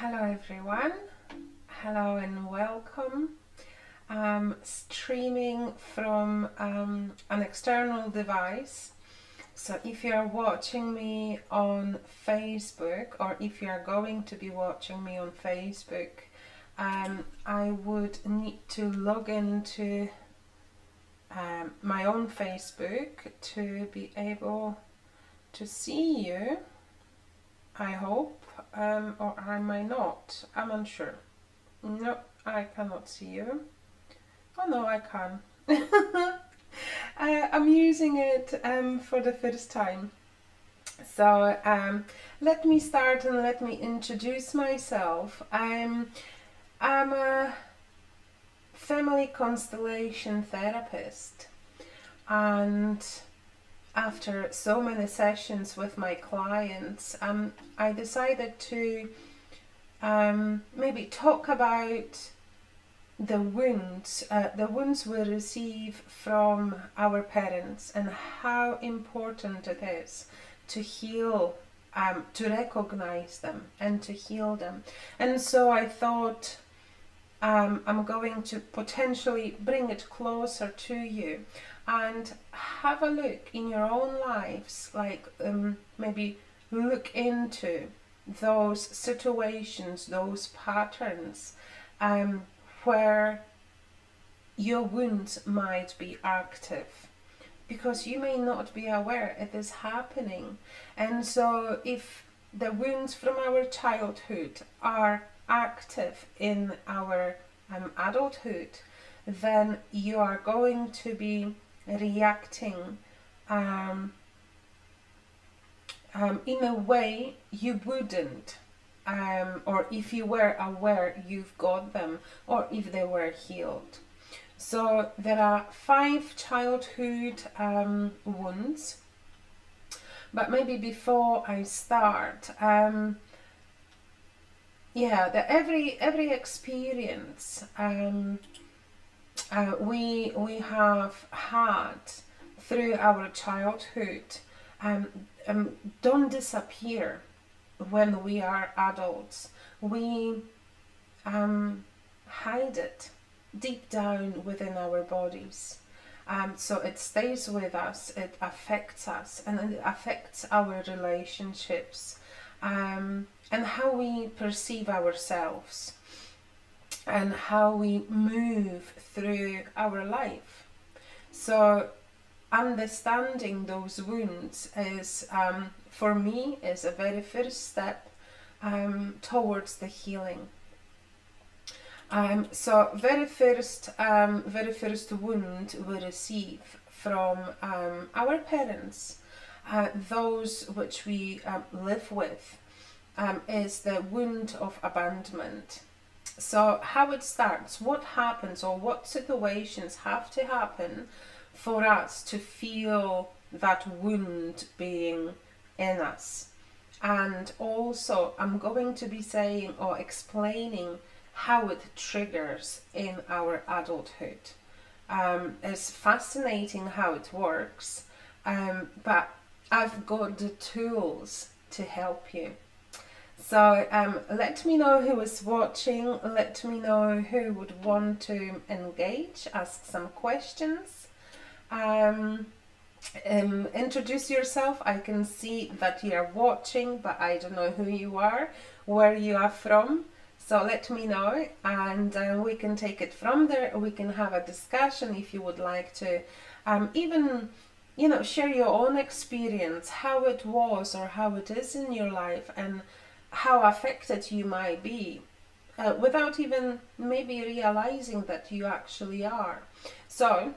Hello everyone, hello and welcome. Streaming from an external device. So if you are watching me on Facebook, or if you are going to be watching me on Facebook, I would need to log into my own Facebook to be able to see you, I hope, or I might not. I'm unsure. No, I cannot see you. Oh no, I can. I'm using it for the first time. So let me start and let me introduce myself. I'm a family constellation therapist, and after so many sessions with my clients, I decided to maybe talk about the wounds we receive from our parents and how important it is to heal, to recognize them and to heal them. And so I thought I'm going to potentially bring it closer to you and have a look in your own lives, like maybe look into those situations, those patterns where your wounds might be active, because you may not be aware it is happening. And so if the wounds from our childhood are active in our adulthood, then you are going to be reacting in a way you wouldn't, or if you were aware you've got them, or if they were healed. So there are 5 childhood wounds, but maybe before I start, every experience we have had through our childhood don't disappear when we are adults. We hide it deep down within our bodies. So it stays with us, it affects us, and it affects our relationships, and how we perceive ourselves, and how we move through our life. So understanding those wounds is, for me, is a very first step towards the healing. So very first wound we receive from our parents, those which we live with, is the wound of abandonment. So how it starts, what happens, or what situations have to happen for us to feel that wound being in us. And also I'm going to be saying or explaining how it triggers in our adulthood. It's fascinating how it works, but I've got the tools to help you. So let me know who is watching, let me know who would want to engage, ask some questions. Introduce yourself. I can see that you are watching, but I don't know who you are, where you are from. So let me know, and we can take it from there. We can have a discussion if you would like to, even, share your own experience, how it was or how it is in your life, and how affected you might be, without even maybe realizing that you actually are. So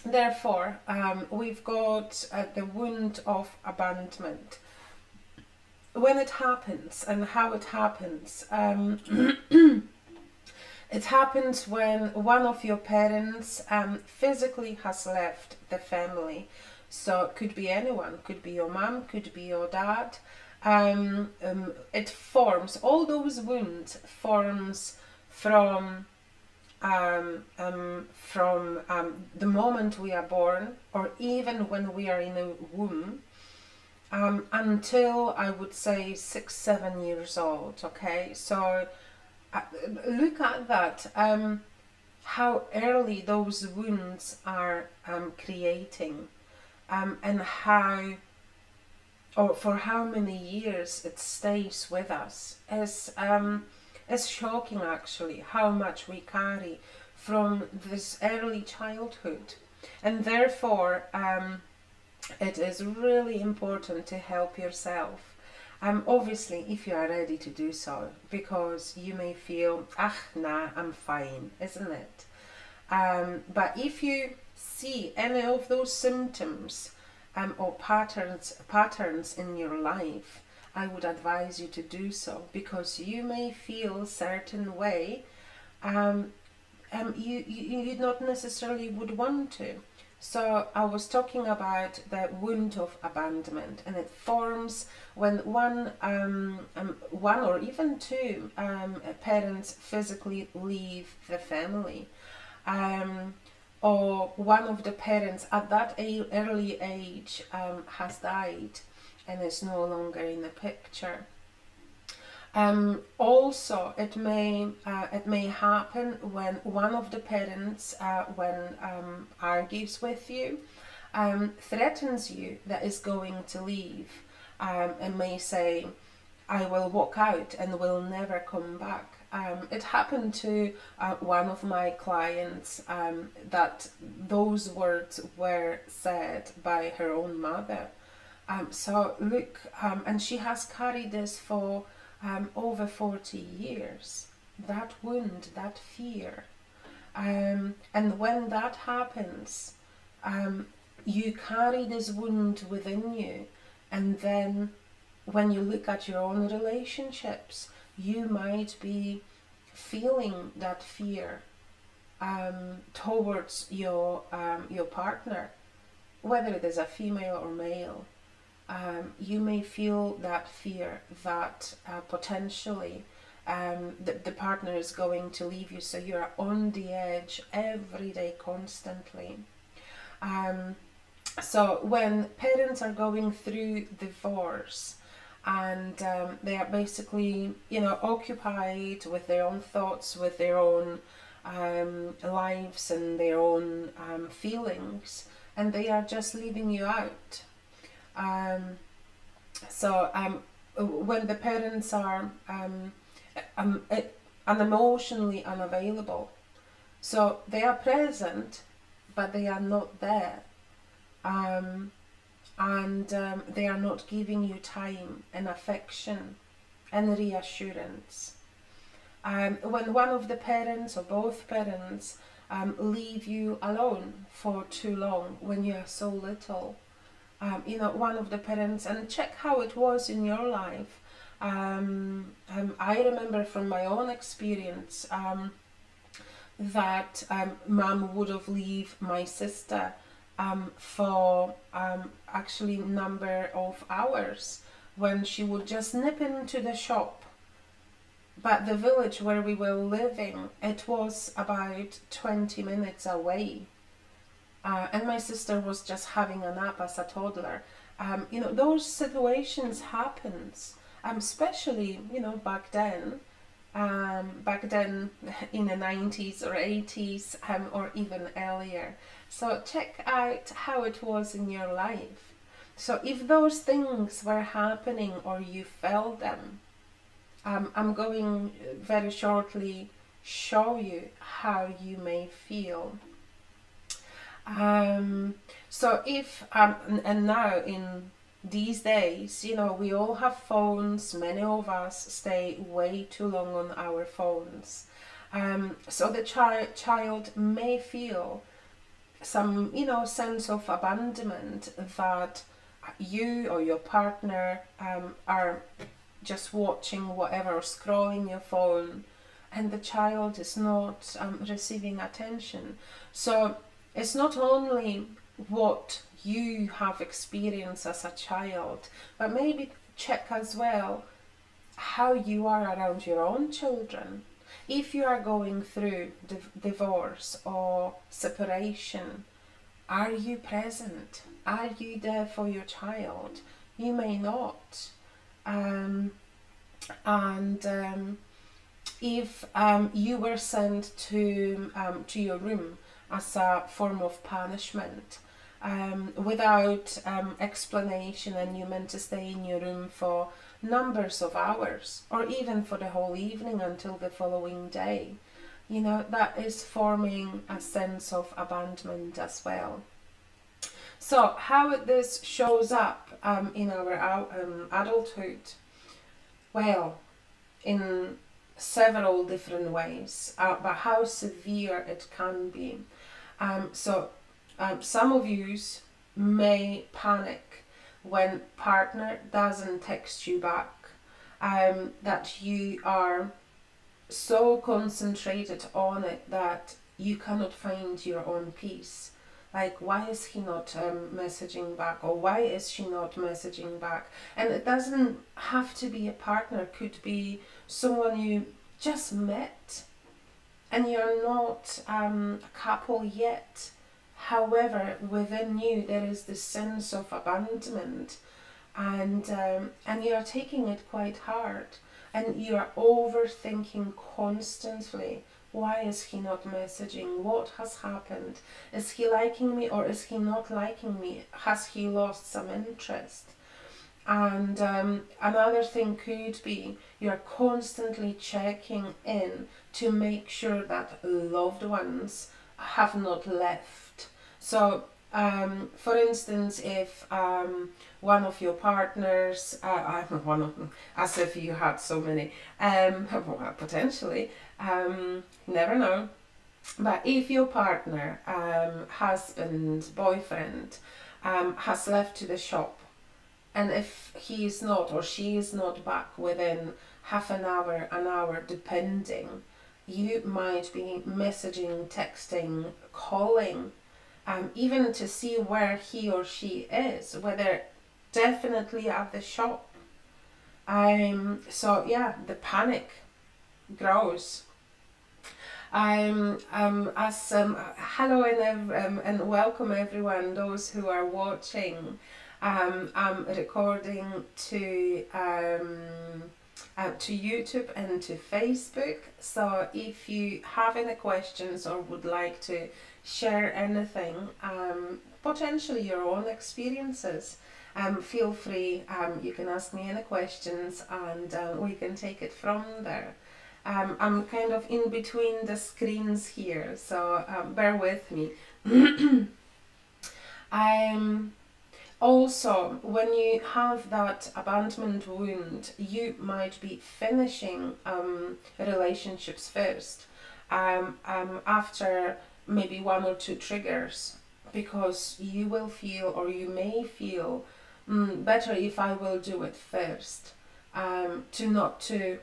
therefore, we've got the wound of abandonment. When it happens and how it happens, it happens when one of your parents physically has left the family. So it could be anyone, could be your mom, could be your dad. It forms, all those wounds forms from the moment we are born, or even when we are in a womb. until I would say 6, 7 years old. Okay, so look at that. How early those wounds are creating, and how, or for how many years it stays with us. It's shocking actually how much we carry from this early childhood, and therefore it is really important to help yourself. Obviously, if you are ready to do so, because you may feel, ah, nah, I'm fine, isn't it? But if you see any of those symptoms or patterns in your life, I would advise you to do so, because you may feel a certain way you not necessarily would want to. So I was talking about the wound of abandonment, and it forms when one or even two parents physically leave the family, or one of the parents at that early age has died and is no longer in the picture. Also, it may happen when one of the parents, when argues with you, threatens you that is going to leave, and may say, "I will walk out and will never come back." It happened to one of my clients that those words were said by her own mother. So look, and she has carried this for over 40 years, that wound, that fear. And when that happens, you carry this wound within you, and then when you look at your own relationships, you might be feeling that fear towards your partner, whether it is a female or male. You may feel that fear that potentially the partner is going to leave you, so you're on the edge every day, constantly. So when parents are going through divorce, and they are basically, occupied with their own thoughts, with their own lives and their own feelings, and they are just leaving you out. So when the parents are unemotionally unavailable, so they are present, but they are not there, and they are not giving you time and affection and reassurance. When one of the parents or both parents leave you alone for too long, when you are so little, one of the parents, and check how it was in your life. I remember from my own experience that mum would have leave my sister for actually number of hours, when she would just nip into the shop. But the village where we were living, it was about 20 minutes away. And my sister was just having a nap as a toddler. Those situations happens, especially, back then. Back then in the 90s or 80s, or even earlier. So check out how it was in your life. So if those things were happening or you felt them, I'm going very shortly show you how you may feel. So if and now in these days, we all have phones. Many of us stay way too long on our phones. So the child may feel some, sense of abandonment, that you or your partner are just watching whatever, scrolling your phone, and the child is not receiving attention. So it's not only what you have experienced as a child, but maybe check as well how you are around your own children. If you are going through divorce or separation, are you present? Are you there for your child? you may not. And if you were sent to your room as a form of punishment, without explanation, and you meant to stay in your room for numbers of hours or even for the whole evening until the following day, that is forming a sense of abandonment as well. So how this shows up in our adulthood? Well, in several different ways, but how severe it can be. Some of you may panic when partner doesn't text you back, that you are so concentrated on it that you cannot find your own peace. Like, why is he not messaging back, or why is she not messaging back? And it doesn't have to be a partner. It could be someone you just met and you're not a couple yet. However, within you there is this sense of abandonment, and you're taking it quite hard, and you're overthinking constantly. Why is he not messaging? What has happened? Is he liking me or is he not liking me? Has he lost some interest? And another thing could be you're constantly checking in to make sure that loved ones have not left. So, for instance, if one of your partners, one of them, as if you had so many, potentially, never know. But if your partner, husband, boyfriend, has left to the shop, and if he is not or she is not back within half an hour, depending, you might be messaging, texting, calling, even to see where he or she is, whether definitely at the shop. So yeah, the panic grows. Hello and welcome everyone, those who are watching. I'm recording to YouTube and to Facebook. So if you have any questions or would like to share anything, potentially your own experiences, feel free. You can ask me any questions, and we can take it from there. I'm kind of in between the screens here, so bear with me. Also, when you have that abandonment wound, you might be finishing relationships first, after maybe one or two triggers, because you will feel, or you may feel, better if I will do it first, to not to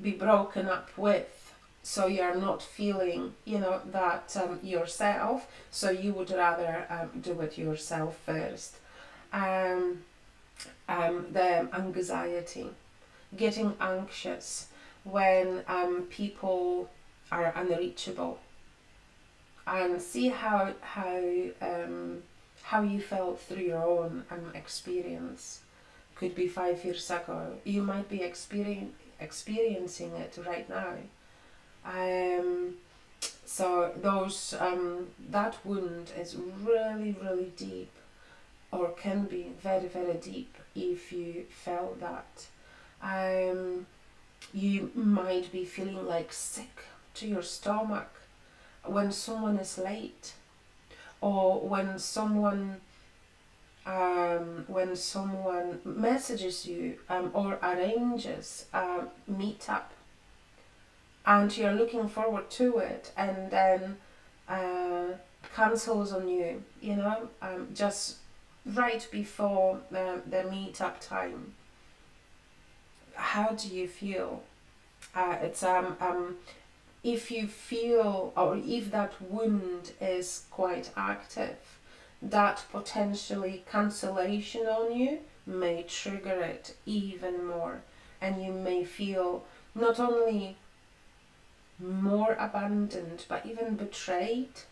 be broken up with, so you're not feeling that yourself, so you would rather do it yourself first. The anxiety, getting anxious when people are unreachable, and see how you felt through your own experience. Could be 5 years ago. You might be experiencing it right now. So those that wound is really, really deep, or can be very, very deep if you felt that. You might be feeling like sick to your stomach when someone is late, or when someone messages you or arranges a meetup, and you're looking forward to it, and then cancels on you, just right before the meetup time. How do you feel? It's if you feel, or if that wound is quite active, that potentially cancellation on you may trigger it even more, and you may feel not only more abandoned but even betrayed.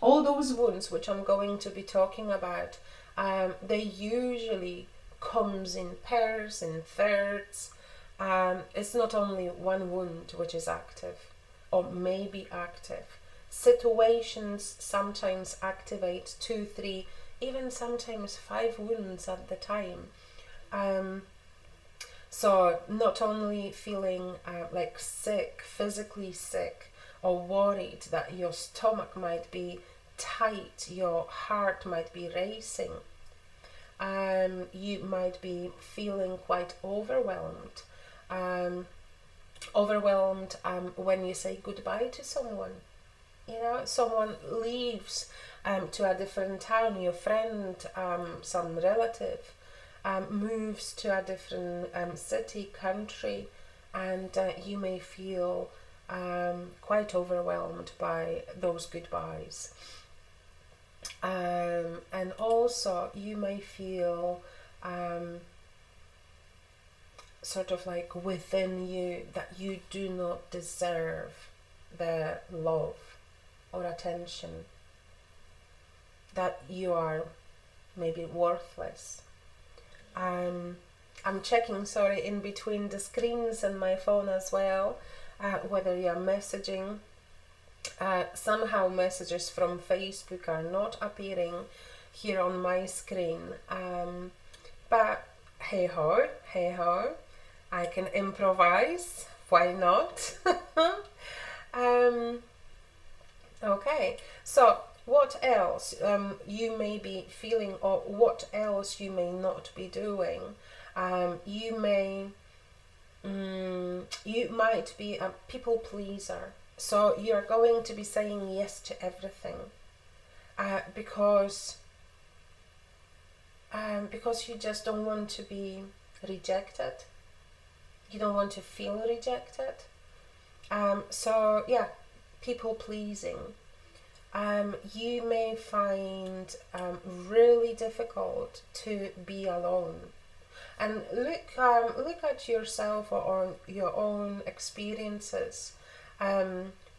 All those wounds which I'm going to be talking about They usually comes in pairs, in thirds. It's not only one wound which is active or maybe active. Situations sometimes activate 2, 3, even sometimes 5 wounds at the time. So not only feeling like sick, physically sick, or worried that your stomach might be tight, your heart might be racing, you might be feeling quite overwhelmed. When you say goodbye to someone. Someone leaves to a different town, your friend, some relative, moves to a different city, country, and you may feel quite overwhelmed by those goodbyes. And also you may feel sort of like within you that you do not deserve the love or attention, that you are maybe worthless. I'm checking, in between the screens and my phone as well, whether you're messaging. Somehow messages from Facebook are not appearing here on my screen, but hey ho, I can improvise, why not? Okay, so what else you may be feeling, or what else you may not be doing? You might be a people pleaser. So you're going to be saying yes to everything because you just don't want to be rejected. You don't want to feel rejected. So yeah, people pleasing. You may find really difficult to be alone. And look at yourself or your own experiences.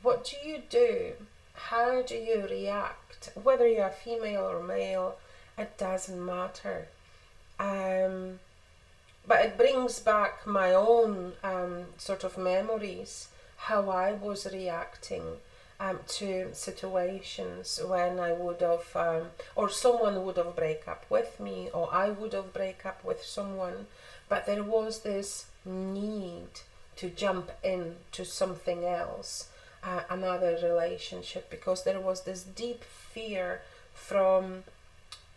What do you do? How do you react? Whether you're female or male, it doesn't matter. But it brings back my own sort of memories, how I was reacting to situations when I would have, or someone would have break up with me, or I would have break up with someone, but there was this need to jump into something else, another relationship, because there was this deep fear from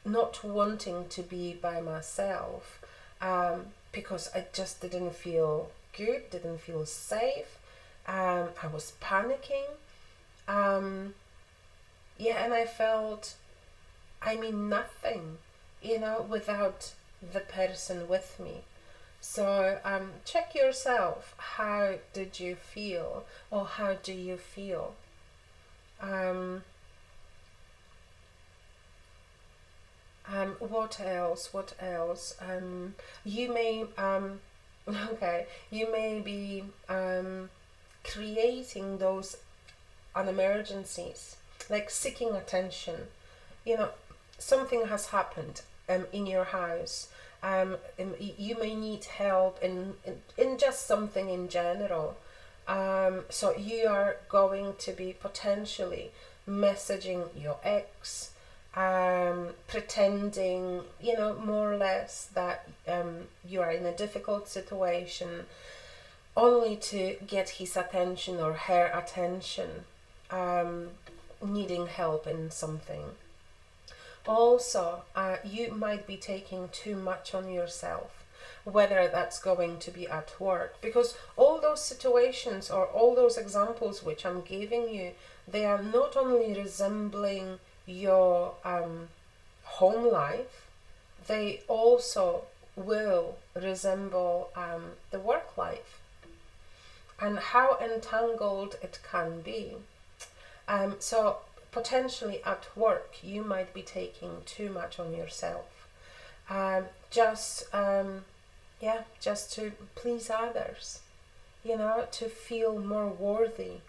not wanting to be by myself, because I just didn't feel good, didn't feel safe. I was panicking. And I felt nothing, without the person with me. So check yourself. How did you feel, or how do you feel? What else? You may you may be creating those emergencies, like seeking attention. Something has happened in your house. You may need help in just something in general. So you are going to be potentially messaging your ex, pretending, more or less that you are in a difficult situation, only to get his attention or her attention, needing help in something. Also, you might be taking too much on yourself, whether that's going to be at work, because all those situations or all those examples which I'm giving you, they are not only resembling your home life, they also will resemble the work life, and how entangled it can be. So potentially at work you might be taking too much on yourself, just to please others, to feel more worthy.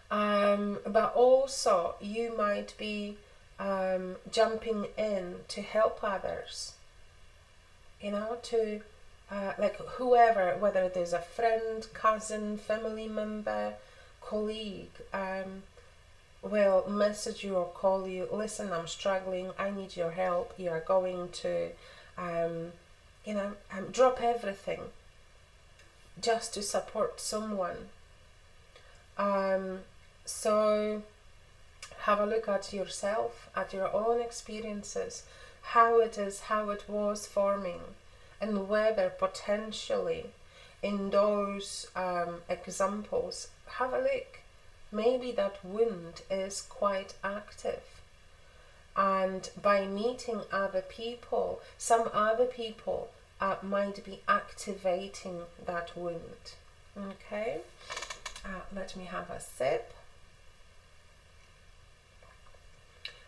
But also you might be jumping in to help others, to like whoever, whether it is a friend, cousin, family member, colleague, will message you or call you, listen, I'm struggling, I need your help, you are going to drop everything just to support someone. So have a look at yourself, at your own experiences, how it was forming, and whether potentially in those examples, have a look. Maybe that wound is quite active. And by meeting other people, some other people might be activating that wound. Okay, let me have a sip.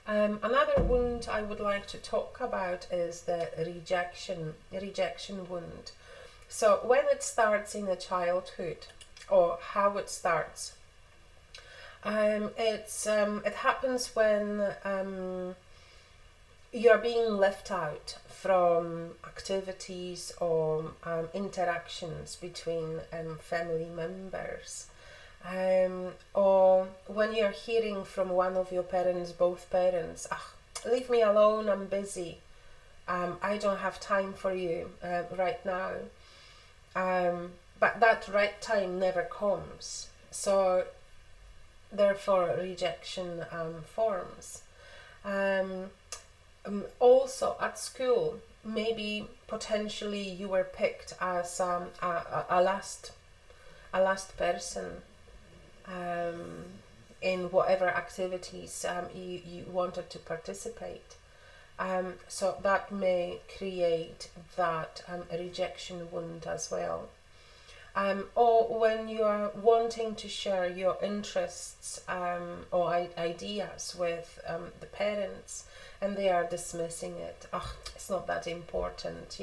Another wound I would like to talk about is the rejection wound. So when it starts in a childhood, or how it starts, it happens when you're being left out from activities or interactions between family members. Or when you're hearing from one of your parents, both parents, leave me alone, I'm busy, I don't have time for you right now. But that right time never comes. So therefore rejection forms. Also at school, maybe potentially you were picked as a last person in whatever activities you wanted to participate. So that may create that rejection wound as well. Or when you are wanting to share your interests or ideas with the parents, and they are dismissing it. It's not that important,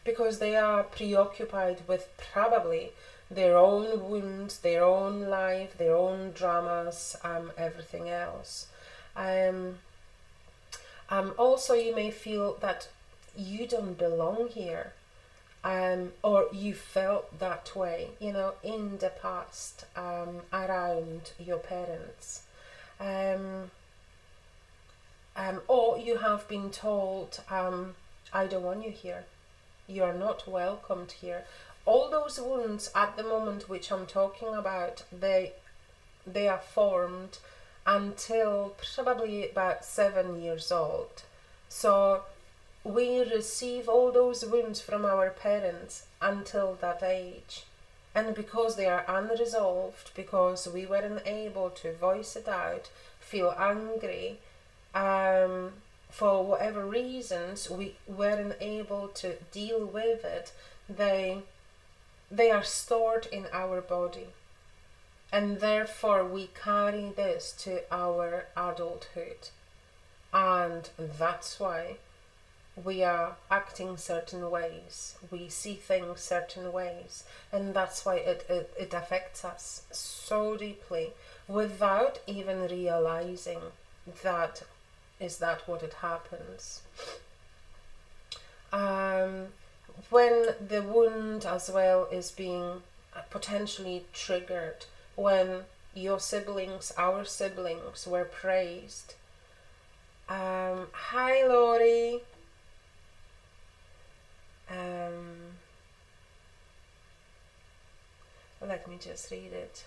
because they are preoccupied with probably their own wounds, their own life, their own dramas, everything else. Also, you may feel that you don't belong here. Or you felt that way, in the past, around your parents. Or you have been told, I don't want you here. You are not welcomed here. All those wounds at the moment which I'm talking about, they are formed until probably about 7 years old. So we receive all those wounds from our parents until that age. And because they are unresolved, because we weren't able to voice it out, feel angry, for whatever reasons we weren't able to deal with it, they are stored in our body. And therefore we carry this to our adulthood. And that's why we are acting certain ways, we see things certain ways, and that's why it affects us so deeply without even realizing that what it happens. When the wound as well is being potentially triggered, when your siblings, our siblings, were praised. Hi Lori. Let me just read it.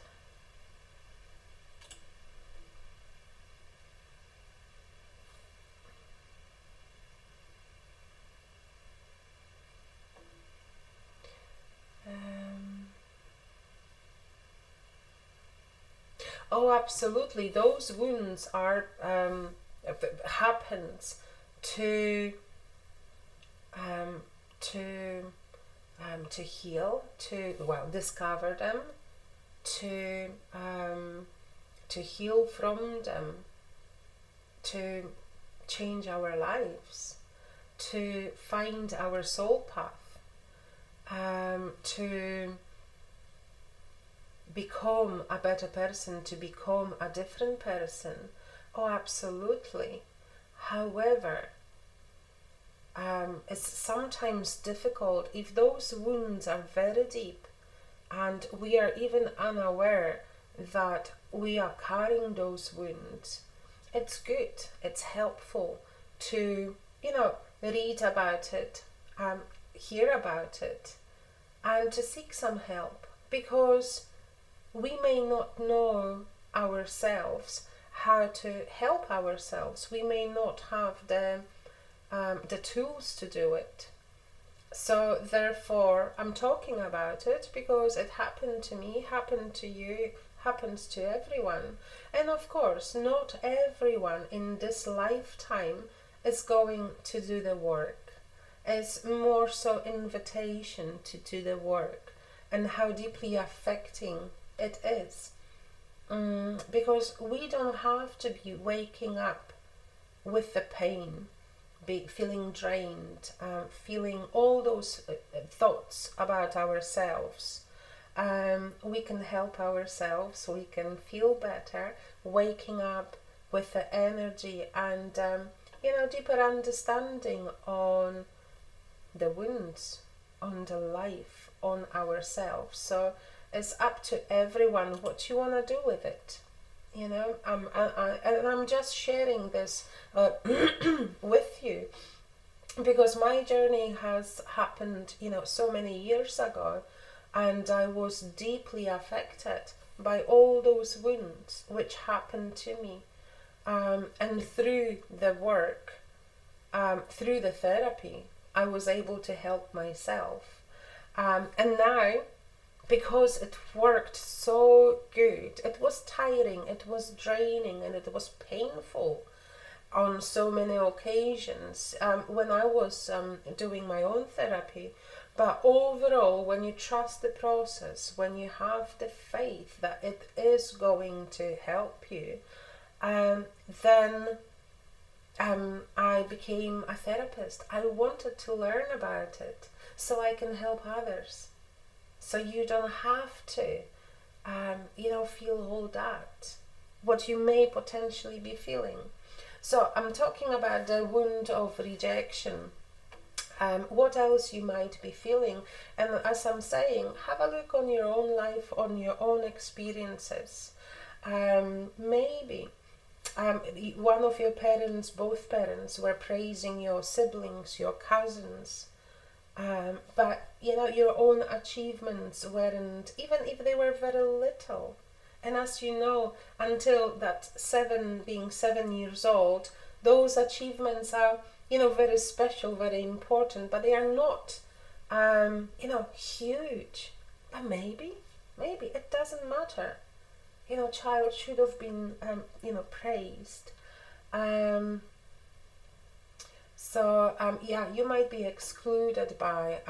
Oh, absolutely. Those wounds are happens to heal, to discover them, to heal from them, to change our lives, to find our soul path, to become a better person, to become a different person. Oh, absolutely. However, it's sometimes difficult if those wounds are very deep and we are even unaware that we are carrying those wounds. It's good, it's helpful to, read about it, hear about it, and to seek some help, because we may not know ourselves how to help ourselves. We may not have the tools to do it. So therefore, I'm talking about it because it happened to me, happened to you, happens to everyone. And of course, not everyone in this lifetime is going to do the work. It's more so invitation to do the work and how deeply affecting it is. Because we don't have to be waking up with the pain, feeling drained, feeling all those thoughts about ourselves. We can help ourselves, we can feel better waking up with the energy and deeper understanding on the wounds, on the life, on ourselves. So it's up to everyone what you want to do with it. And I'm just sharing this with you because my journey has happened, so many years ago, and I was deeply affected by all those wounds which happened to me. And through the work, through the therapy, I was able to help myself. And now, because it worked so good, it was tiring, it was draining, and it was painful on so many occasions when I was doing my own therapy. But overall, when you trust the process, when you have the faith that it is going to help you, then I became a therapist. I wanted to learn about it so I can help others. So you don't have to, feel all that, what you may potentially be feeling. So I'm talking about the wound of rejection. What else you might be feeling. And as I'm saying, have a look on your own life, on your own experiences. Maybe one of your parents, both parents, were praising your siblings, your cousins. But your own achievements weren't, even if they were very little. And as you know, until that being 7 years old, those achievements are, very special, very important, but they are not, huge. But maybe it doesn't matter. Child should have been, praised. You might be excluded by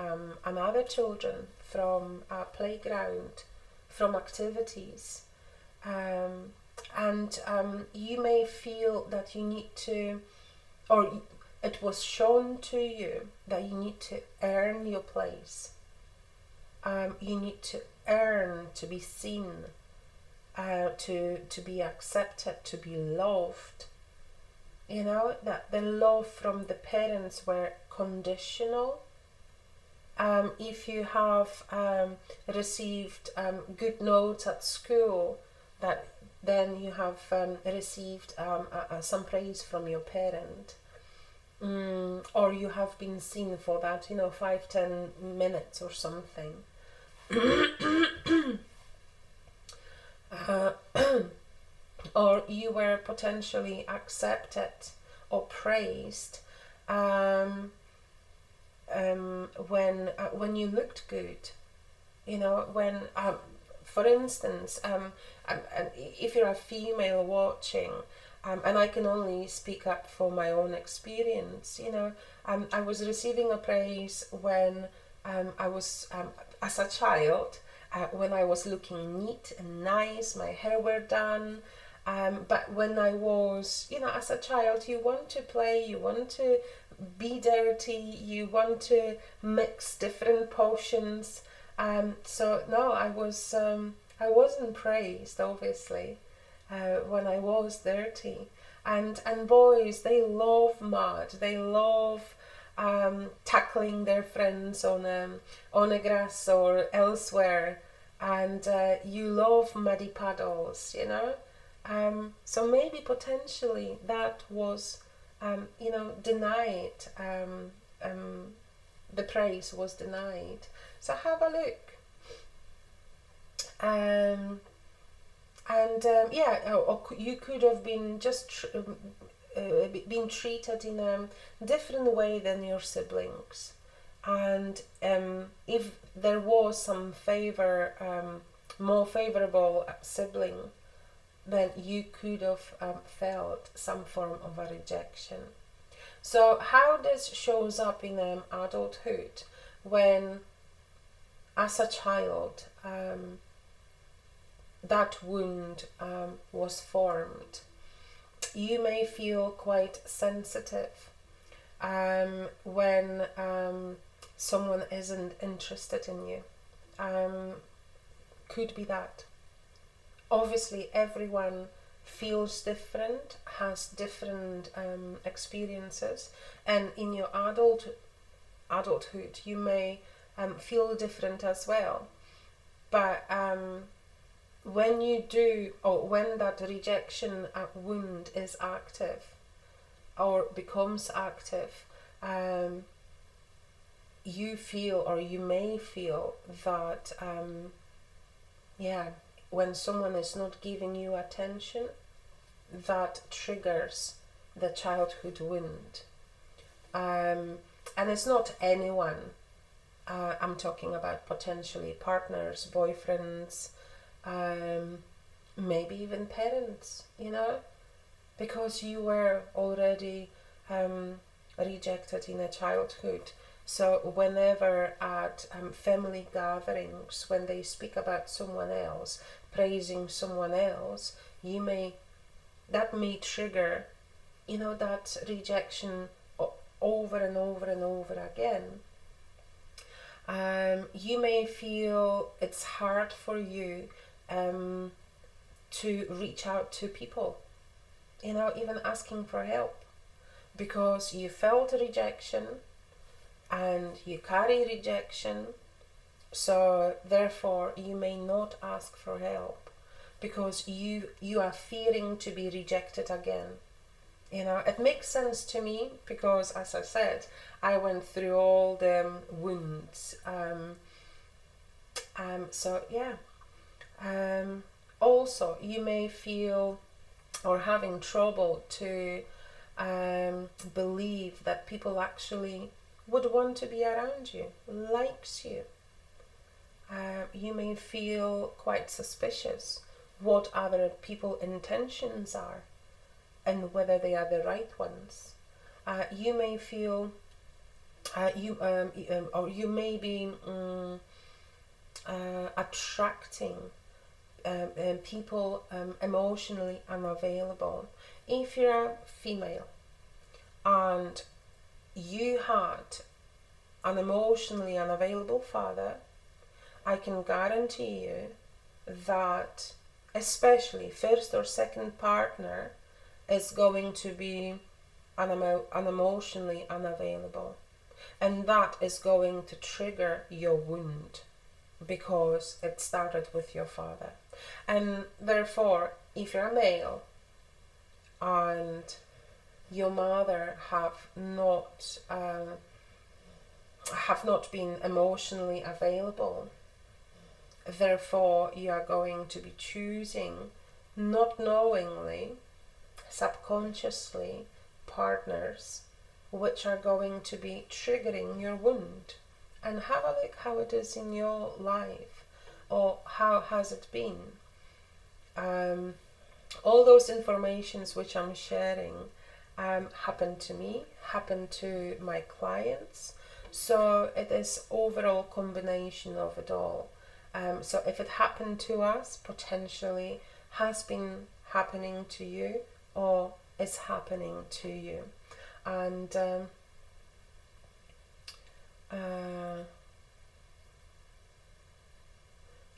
another children from a playground, from activities, and you may feel that you need to, or it was shown to you that you need to earn your place. You need to earn to be seen, to be accepted, to be loved. That the love from the parents were conditional. If you have received good notes at school, then you have received some praise from your parent. Or you have been seen for that, 5-10 minutes or something. Or you were potentially accepted or praised when you looked good. When, for instance, if you're a female watching, and I can only speak up for my own experience, I was receiving a praise when I was, as a child, when I was looking neat and nice, my hair were done. But when I was, as a child, you want to play, you want to be dirty, you want to mix different potions. So no, I wasn't praised, obviously, when I was dirty. And boys, they love mud. They love tackling their friends on a grass or elsewhere, and you love muddy puddles, you know. So maybe potentially that was, denied. The praise was denied. So have a look. Or you could have been just been treated in a different way than your siblings, and if there was some more favorable sibling, then you could have felt some form of a rejection. So how this shows up in adulthood, when as a child that wound was formed, you may feel quite sensitive when someone isn't interested in you. Could be that. Obviously, everyone feels different, has different experiences, and in your adulthood you may feel different as well. But when you do, or when that rejection wound is active or becomes active, you feel, or you may feel that when someone is not giving you attention, that triggers the childhood wound. And it's not anyone. I'm talking about potentially partners, boyfriends, maybe even parents, you know, because you were already rejected in a childhood. So whenever at family gatherings, when they speak about someone else, praising someone else, that may trigger, that rejection over and over and over again. You may feel it's hard for you to reach out to people, even asking for help, because you felt rejection and you carry rejection. So therefore you may not ask for help because you are fearing to be rejected again. It makes sense to me because, as I said, I went through all the wounds. Also, you may feel or having trouble to believe that people actually would want to be around you, likes you. You may feel quite suspicious what other people's intentions are and whether they are the right ones. You may feel or you may be attracting people emotionally unavailable. If you're a female and you had an emotionally unavailable father, I can guarantee you that especially first or second partner is going to be unemotionally unavailable, and that is going to trigger your wound because it started with your father. And therefore, if you're a male and your mother have not been emotionally available, therefore you are going to be choosing, not knowingly, subconsciously, partners which are going to be triggering your wound. And have a look how it is in your life, or how has it been. All those informations which I'm sharing happened to me, happened to my clients. So it is overall combination of it all. So if it happened to us, potentially has been happening to you or is happening to you. And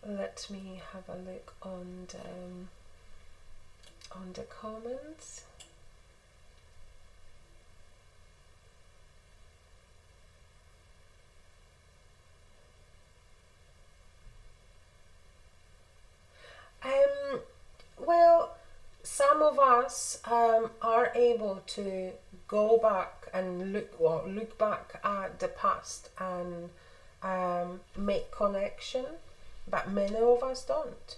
let me have a look on the comments. us are able to go back and look back at the past and make connection, but many of us don't.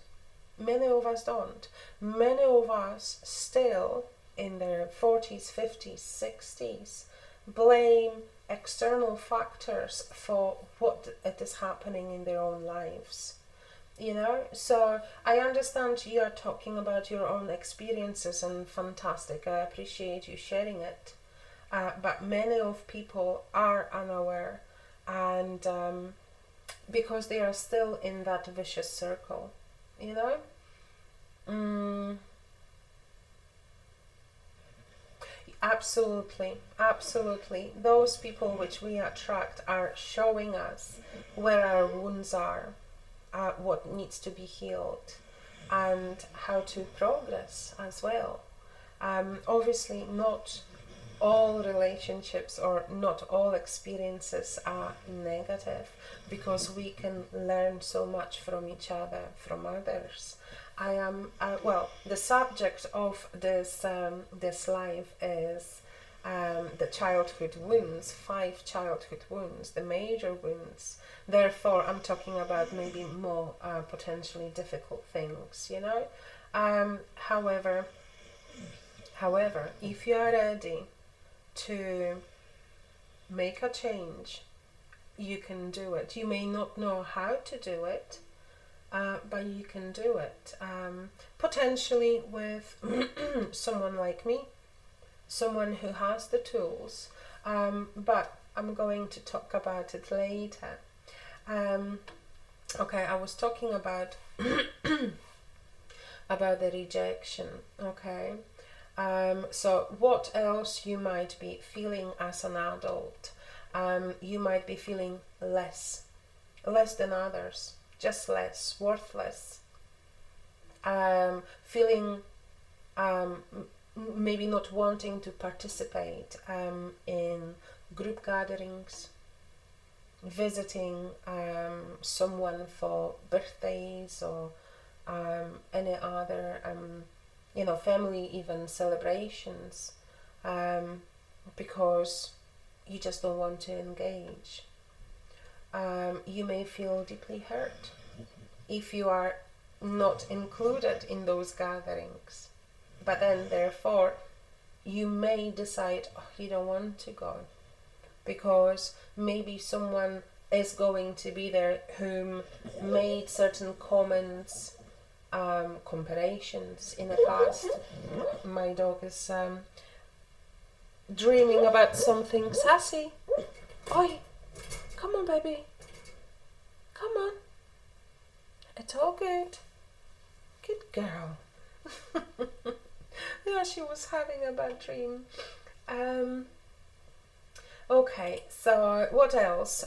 Many of us don't. Many of us still in their 40s, 50s, 60s blame external factors for what it is happening in their own lives. You know, so I understand you are talking about your own experiences, and fantastic. I appreciate you sharing it. But many of people are unaware, and because they are still in that vicious circle, you know. Absolutely, absolutely. Those people which we attract are showing us where our wounds are, what needs to be healed, and how to progress as well. Obviously, not all relationships or not all experiences are negative, because we can learn so much from each other, from others. I am the subject of this live is the childhood wounds, 5 childhood wounds, the major wounds. Therefore, I'm talking about maybe more potentially difficult things, you know. However, if you are ready to make a change, you can do it. You may not know how to do it, but you can do it. Potentially with someone like me, someone who has the tools, but I'm going to talk about it later. Okay, I was talking about about the rejection. Okay, so what else you might be feeling as an adult? You might be feeling less than others, just less, worthless. Feeling maybe not wanting to participate in group gatherings, visiting someone for birthdays or any other family even celebrations, because you just don't want to engage. You may feel deeply hurt if you are not included in those gatherings, but then therefore you may decide, you don't want to go because maybe someone is going to be there whom made certain comments, comparisons in the past. My dog is dreaming about something. Sassy, oi, come on baby, come on, it's all good, good girl. Yeah, she was having a bad dream. Okay, so what else?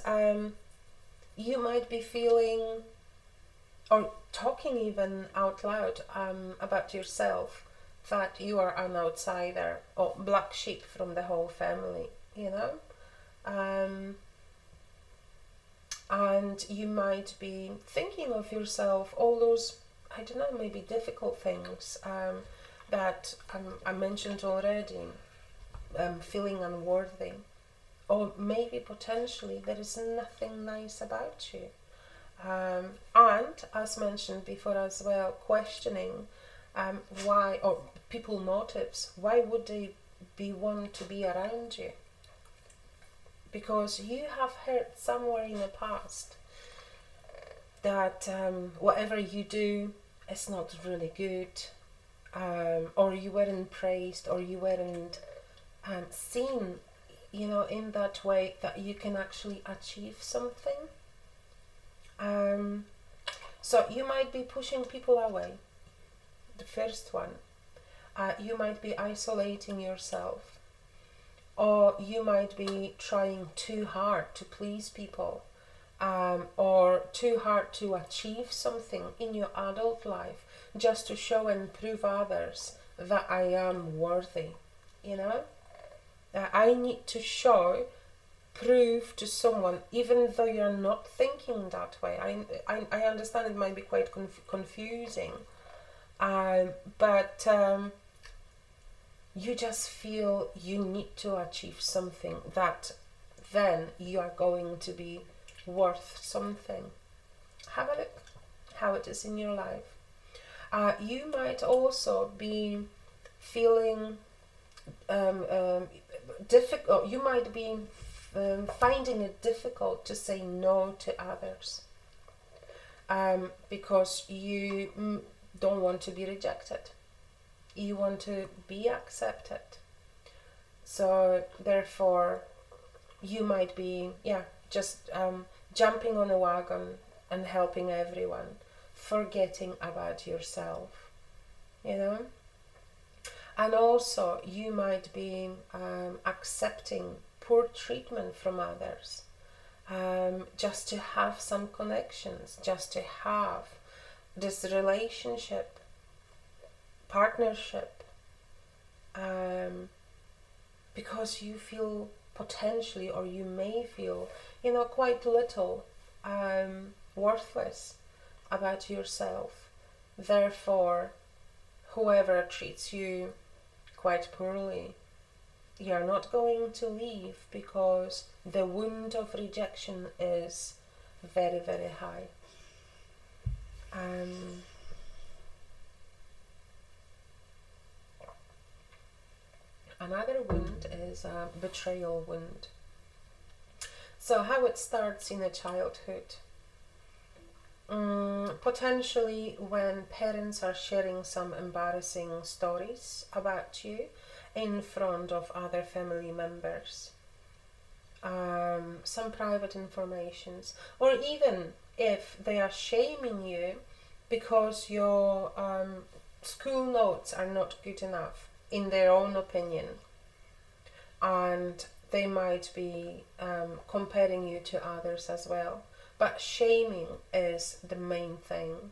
You might be feeling or talking even out loud about yourself, that you are an outsider or black sheep from the whole family, you know. And you might be thinking of yourself all those, I don't know, maybe difficult things that I mentioned already, feeling unworthy, or maybe potentially there is nothing nice about you. And as mentioned before as well, questioning why, or people motives, why would they want to be around you? Because you have heard somewhere in the past that whatever you do is not really good, or you weren't praised, or you weren't seen, you know, in that way that you can actually achieve something. So you might be pushing people away, the first one. You might be isolating yourself, or you might be trying too hard to please people, or too hard to achieve something in your adult life just to show and prove others that I am worthy, you know. I need to prove to someone, even though you're not thinking that way. I understand it might be quite confusing, but you just feel you need to achieve something, that then you are going to be worth something. Have a look how it is in your life. You might also be feeling difficult. You might be finding it difficult to say no to others, because you don't want to be rejected. You want to be accepted. So therefore, you might be, just jumping on a wagon and helping everyone, forgetting about yourself, you know. And also, you might be accepting poor treatment from others, just to have some connections, just to have this relationship, partnership, because you feel potentially, or you may feel, quite little worthless about yourself. Therefore, whoever treats you quite poorly, you're not going to leave, because the wound of rejection is very, very high. Another wound is a betrayal wound. So how it starts in a childhood. Potentially when parents are sharing some embarrassing stories about you in front of other family members, some private informations, or even if they are shaming you because your school notes are not good enough in their own opinion, and they might be comparing you to others as well. But shaming is the main thing.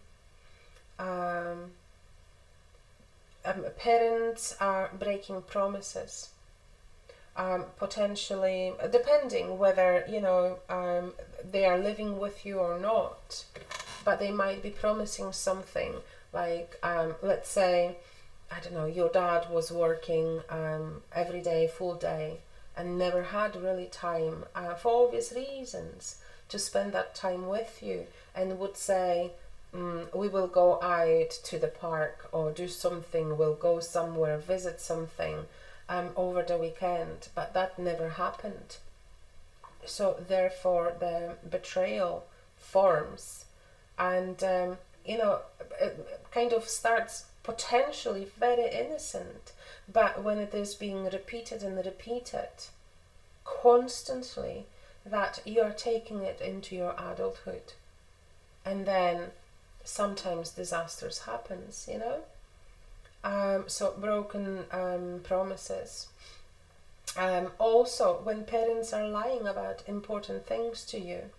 Parents are breaking promises, potentially, depending whether they are living with you or not, but they might be promising something like, let's say, I don't know, your dad was working every day, full day, and never had really time, for obvious reasons, to spend that time with you, and would say, we will go out to the park or do something, we'll go somewhere, visit something over the weekend, but that never happened. So therefore the betrayal forms, and it kind of starts potentially very innocent, but when it is being repeated and repeated constantly, that you are taking it into your adulthood, and then sometimes disasters happens, so broken promises. Also when parents are lying about important things to you,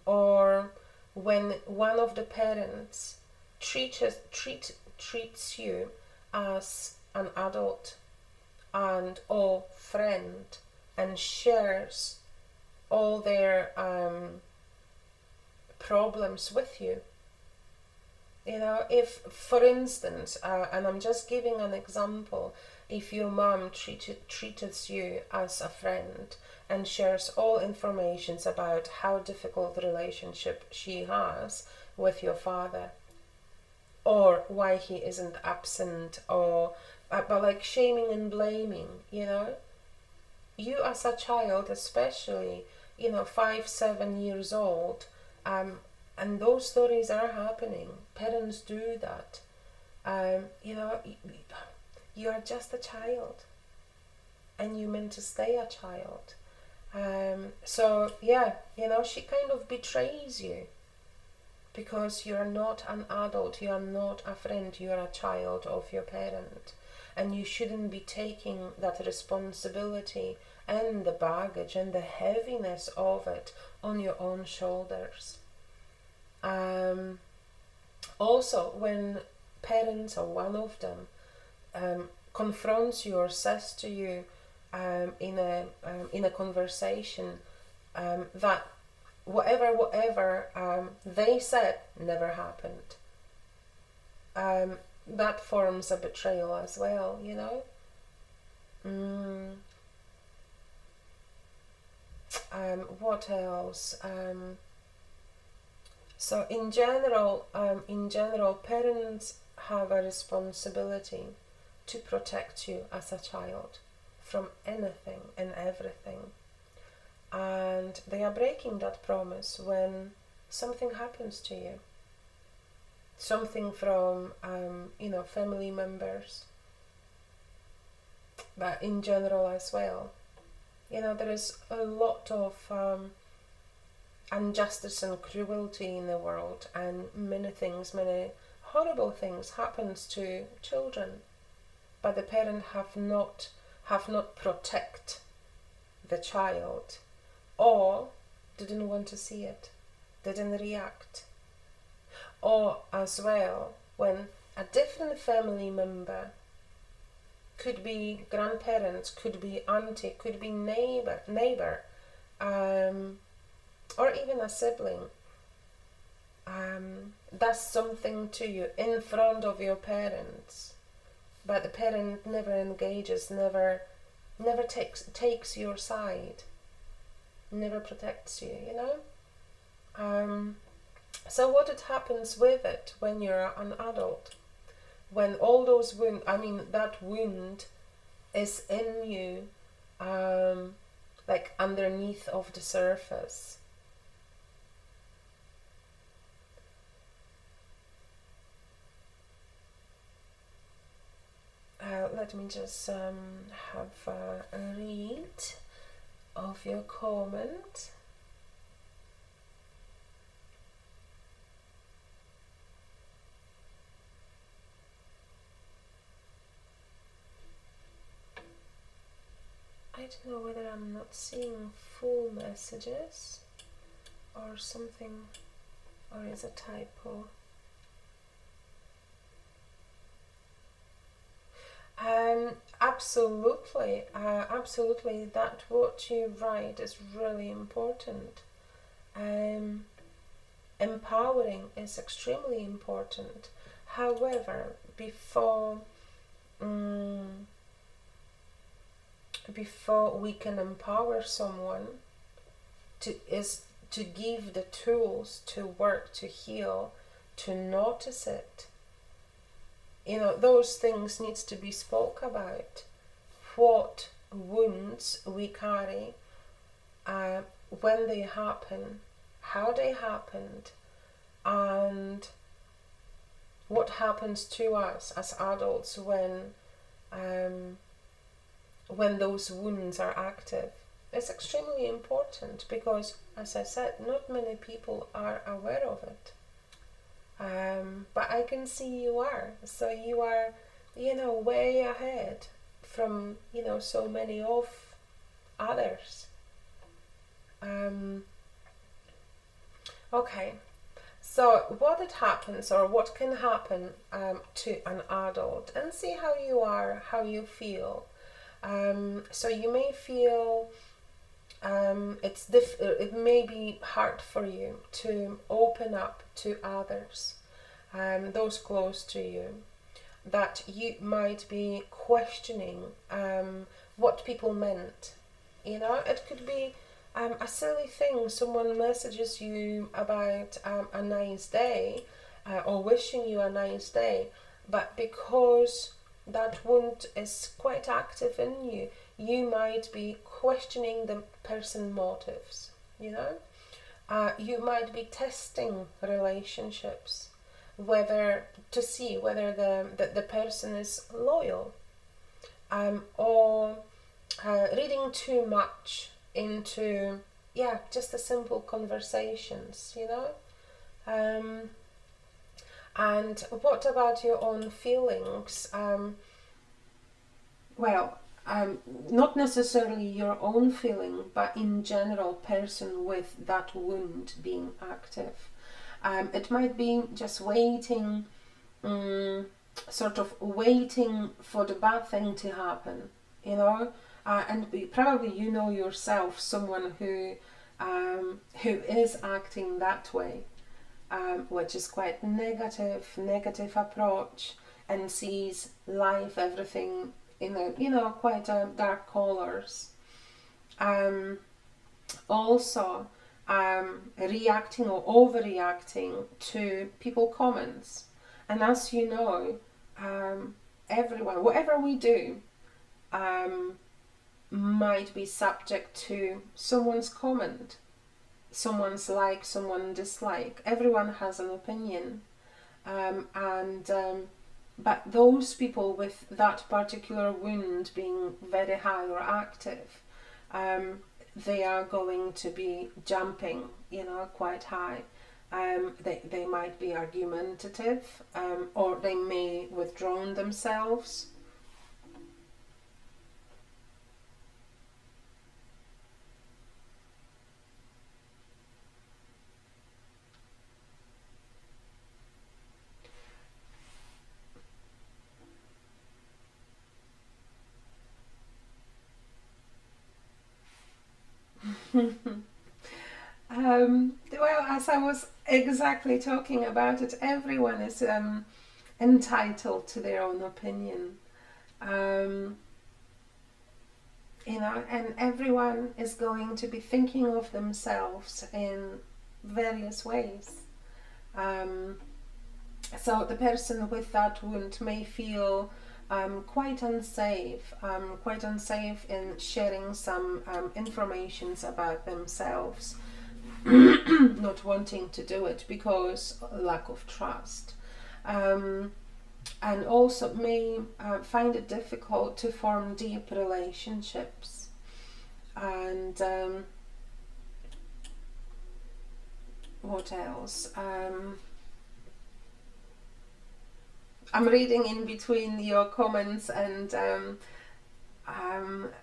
or when one of the parents treats you as an adult and or friend, and shares all their problems with you. If, for instance, and I'm just giving an example, if your mom treats you as a friend and shares all information about how difficult the relationship she has with your father, or why he isn't absent, or but like shaming and blaming, you as a child, especially 5-7 years old, and those stories are happening, parents do that, you are just a child, and you meant to stay a child. So yeah, she kind of betrays you, because you are not an adult, you are not a friend, you are a child of your parent, and you shouldn't be taking that responsibility and the baggage and the heaviness of it on your own shoulders. Also, when parents, or one of them, confronts you or says to you in a conversation that whatever they said never happened, that forms a betrayal as well, you know. What else? So in general, parents have a responsibility to protect you as a child from anything and everything, and they are breaking that promise when something happens to you. Something from family members, but in general as well. There is a lot of injustice and cruelty in the world, and many horrible things happens to children, but the parent have not protect the child, or didn't want to see it, didn't react. Or as well, when a different family member, could be grandparents, could be auntie, could be neighbor, or even a sibling, does something to you in front of your parents, but the parent never engages, never takes your side, never protects you, So what happens with it when you're an adult? When all those that wound is in you, like underneath of the surface. Let me just have a read of your comment. I don't know whether I'm not seeing full messages or something, or is a typo. Absolutely, that what you write is really important. Empowering is extremely important. However, before we can empower someone, to give the tools to work, to heal, to notice it. Those things needs to be spoke about. What wounds we carry, when they happen, how they happened, and what happens to us as adults when those wounds are active. It's extremely important because, as I said, not many people are aware of it. But I can see you are. So you are, way ahead from, so many of others. Okay. So what happens, or what can happen to an adult, and see how you are, how you feel. So you may feel it may be hard for you to open up to others, those close to you, that you might be questioning what people meant. It could be a silly thing. Someone messages you about a nice day, or wishing you a nice day, but because that wound is quite active in you, you might be questioning the person's motives. You might be testing relationships, to see whether the person is loyal, or reading too much into just the simple conversations. And what about your own feelings? Not necessarily your own feeling, but in general, person with that wound being active. It might be just waiting, sort of waiting for the bad thing to happen, and probably yourself, someone who is acting that way, which is quite negative approach. and sees life, everything in a, quite dark colors. Also, reacting or overreacting to people comments. And as you know, everyone, whatever we do, might be subject to someone's comment, someone's like, someone dislike. Everyone has an opinion, but those people with that particular wound being very high or active, they are going to be jumping, quite high. They might be argumentative, or they may withdraw themselves. Well, as I was exactly talking about it, everyone is entitled to their own opinion. And everyone is going to be thinking of themselves in various ways. So the person with that wound may feel quite unsafe in sharing some informations about themselves, not wanting to do it because lack of trust, and also may find it difficult to form deep relationships. And what else? I'm reading in between your comments and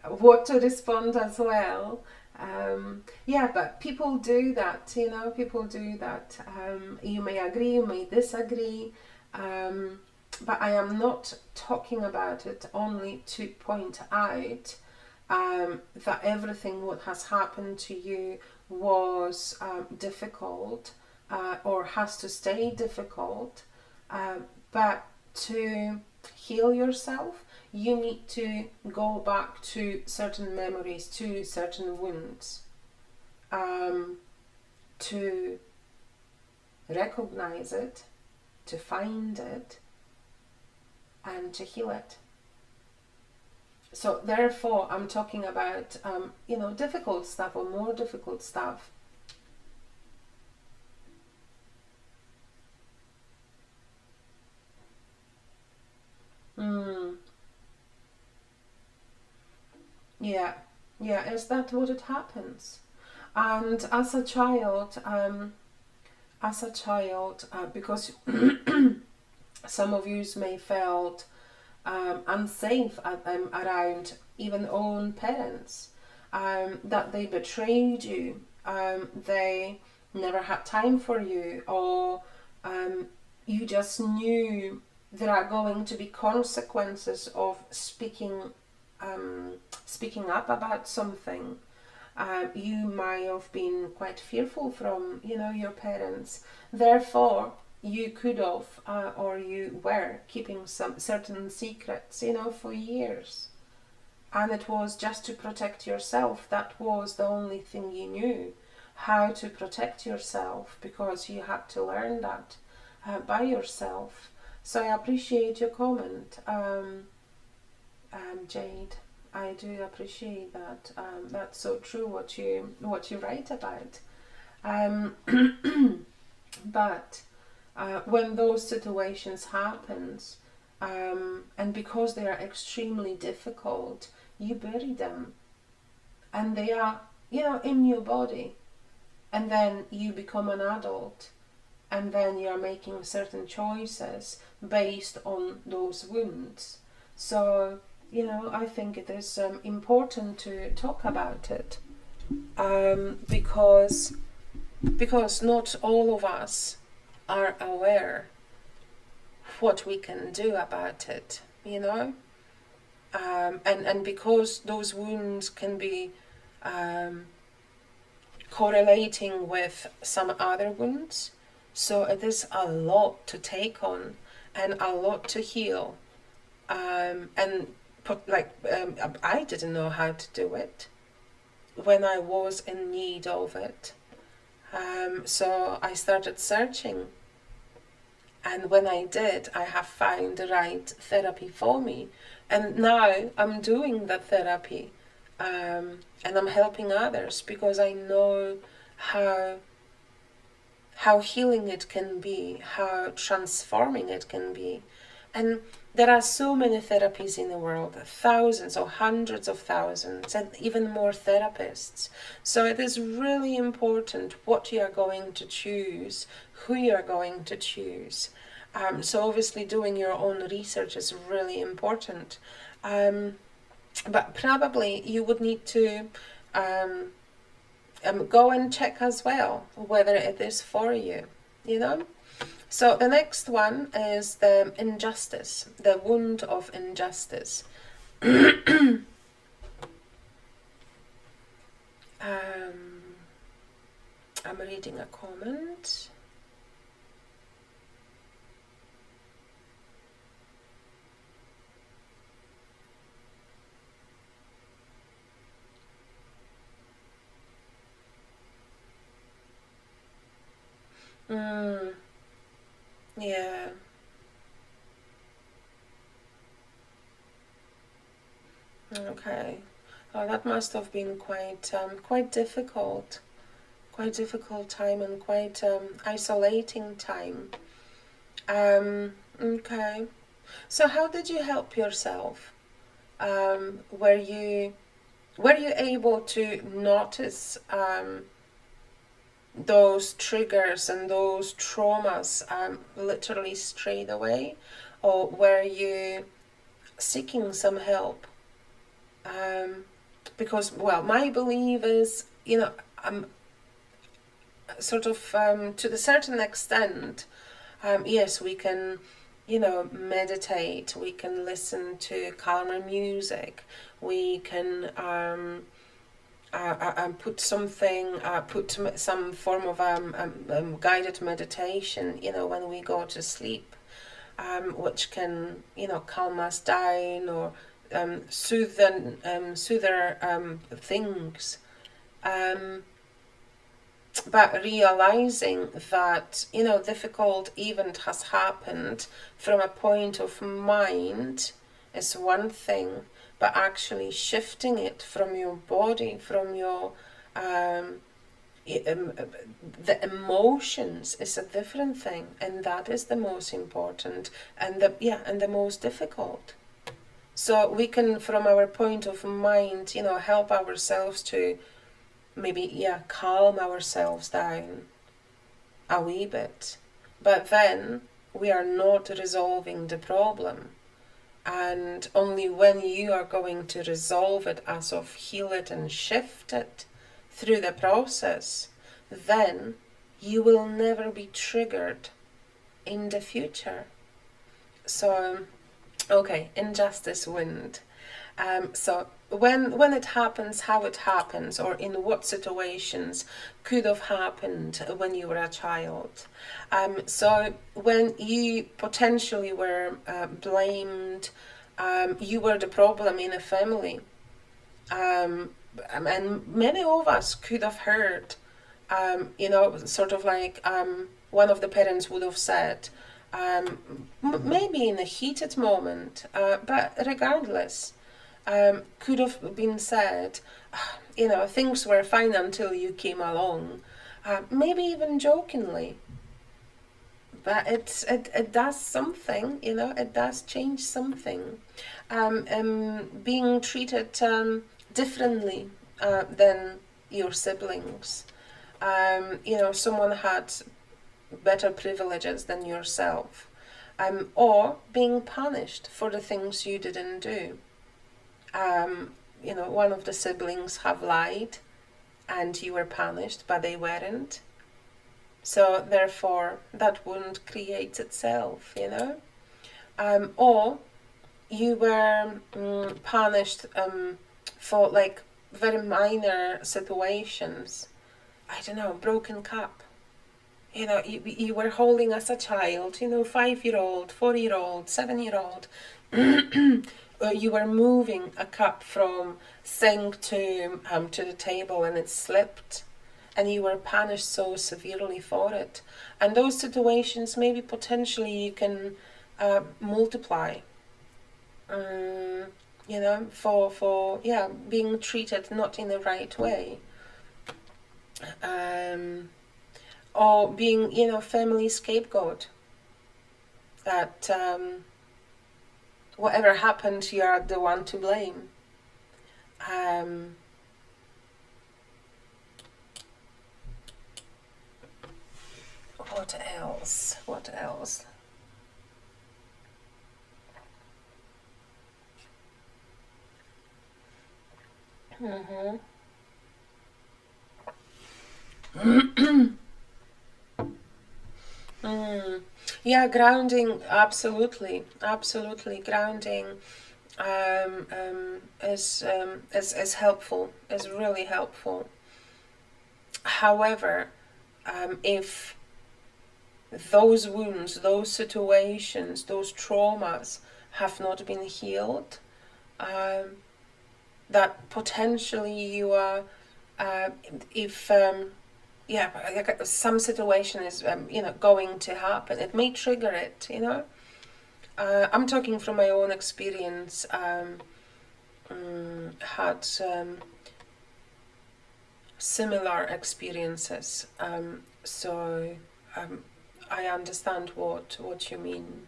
what to respond as well. Yeah, but people do that, people do that. You may agree, you may disagree, but I am not talking about it only to point out that everything what has happened to you was difficult, or has to stay difficult, but to heal yourself, you need to go back to certain memories, to certain wounds, to recognize it, to find it, and to heal it. So therefore, I'm talking about, difficult stuff or more difficult stuff. Yeah, is that what it happens? And as a child, because some of you may felt unsafe around even own parents, that they betrayed you, they never had time for you, or you just knew there are going to be consequences of speaking up about something. You might have been quite fearful from, your parents. Therefore, you could have, or you were keeping some certain secrets, for years. And it was just to protect yourself. That was the only thing you knew, how to protect yourself, because you had to learn that by yourself. So I appreciate your comment, Jade. I do appreciate that. That's so true what you write about. But when those situations happens, and because they are extremely difficult, you bury them, and they are, in your body, and then you become an adult, and then you are making certain choices based on those wounds. So I think it is important to talk about it, because not all of us are aware what we can do about it, and because those wounds can be correlating with some other wounds, so it is a lot to take on, and a lot to heal. And I didn't know how to do it when I was in need of it. So I started searching, and when I did, I have found the right therapy for me. And now I'm doing that therapy, and I'm helping others because I know how healing it can be, how transforming it can be. And there are so many therapies in the world, thousands or hundreds of thousands, and even more therapists. So it is really important what you are going to choose, who you are going to choose. So obviously doing your own research is really important. But probably you would need to go and check as well whether it is for you, you know? So the next one is the injustice, the wound of injustice. um, I'm reading a comment. Yeah. Okay. Oh, that must have been quite difficult. Quite difficult time and quite isolating time. Okay. So how did you help yourself? Were you able to notice those triggers and those traumas literally straight away, or were you seeking some help? Because, well, my belief is, sort of to a certain extent, yes, we can, meditate, we can listen to calmer music, we can put some form of guided meditation, when we go to sleep, which can, calm us down or soothe things. But realizing that, difficult event has happened from a point of mind is one thing, but actually shifting it from your body, from your the emotions is a different thing, and that is the most important and the most difficult. So we can, from our point of mind, help ourselves to maybe calm ourselves down a wee bit, but then we are not resolving the problem. And only when you are going to resolve it, as of heal it and shift it through the process, then you will never be triggered in the future. So, okay, injustice wound. So when it happens, how it happens, or in what situations could have happened when you were a child. So when you potentially were blamed, you were the problem in a family. And many of us could have heard, sort of like one of the parents would have said, maybe in a heated moment, but regardless, could have been said, things were fine until you came along, maybe even jokingly. But it does something, it does change something. Being treated differently than your siblings. Someone had better privileges than yourself. Or being punished for the things you didn't do. One of the siblings have lied and you were punished, but they weren't. So therefore, that wound creates itself, Or you were punished for like very minor situations. I don't know, broken cup, you were holding as a child, 5-year-old, 4-year-old, 7-year-old. You were moving a cup from sink to the table and it slipped, and you were punished so severely for it. And those situations, maybe potentially you can multiply. For being treated not in the right way, or being family scapegoat. That whatever happened, you are the one to blame. What else? What else? Mm-hmm. Yeah, grounding, absolutely, absolutely. Grounding is helpful, is really helpful. However, if those wounds, those situations, those traumas have not been healed, that potentially you are, if some situation is going to happen, it may trigger it. I'm talking from my own experience. Had similar experiences, so I understand what you mean.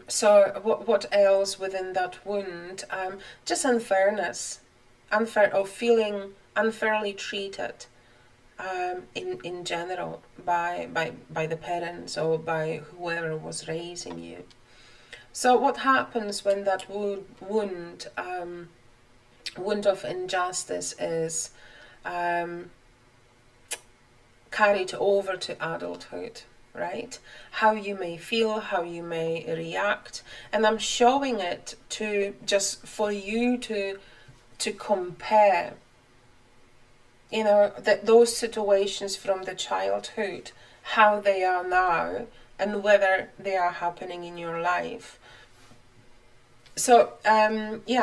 So what else within that wound? Just unfairness, or feeling unfairly treated, in general, by the parents or by whoever was raising you. So what happens when that wound of injustice is carried over to adulthood, right? How you may feel, how you may react. And I'm showing it just for you to compare, those situations from the childhood, how they are now, and whether they are happening in your life. So,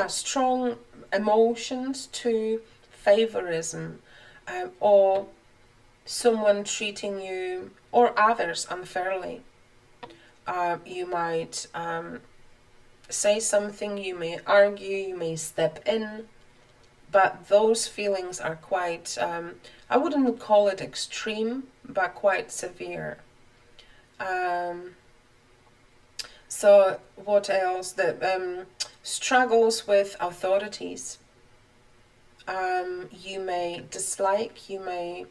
strong emotions to favorism, or someone treating you or others unfairly. You might say something, you may argue, you may step in, but those feelings are quite, I wouldn't call it extreme, but quite severe. So what else? The struggles with authorities. You may dislike, you may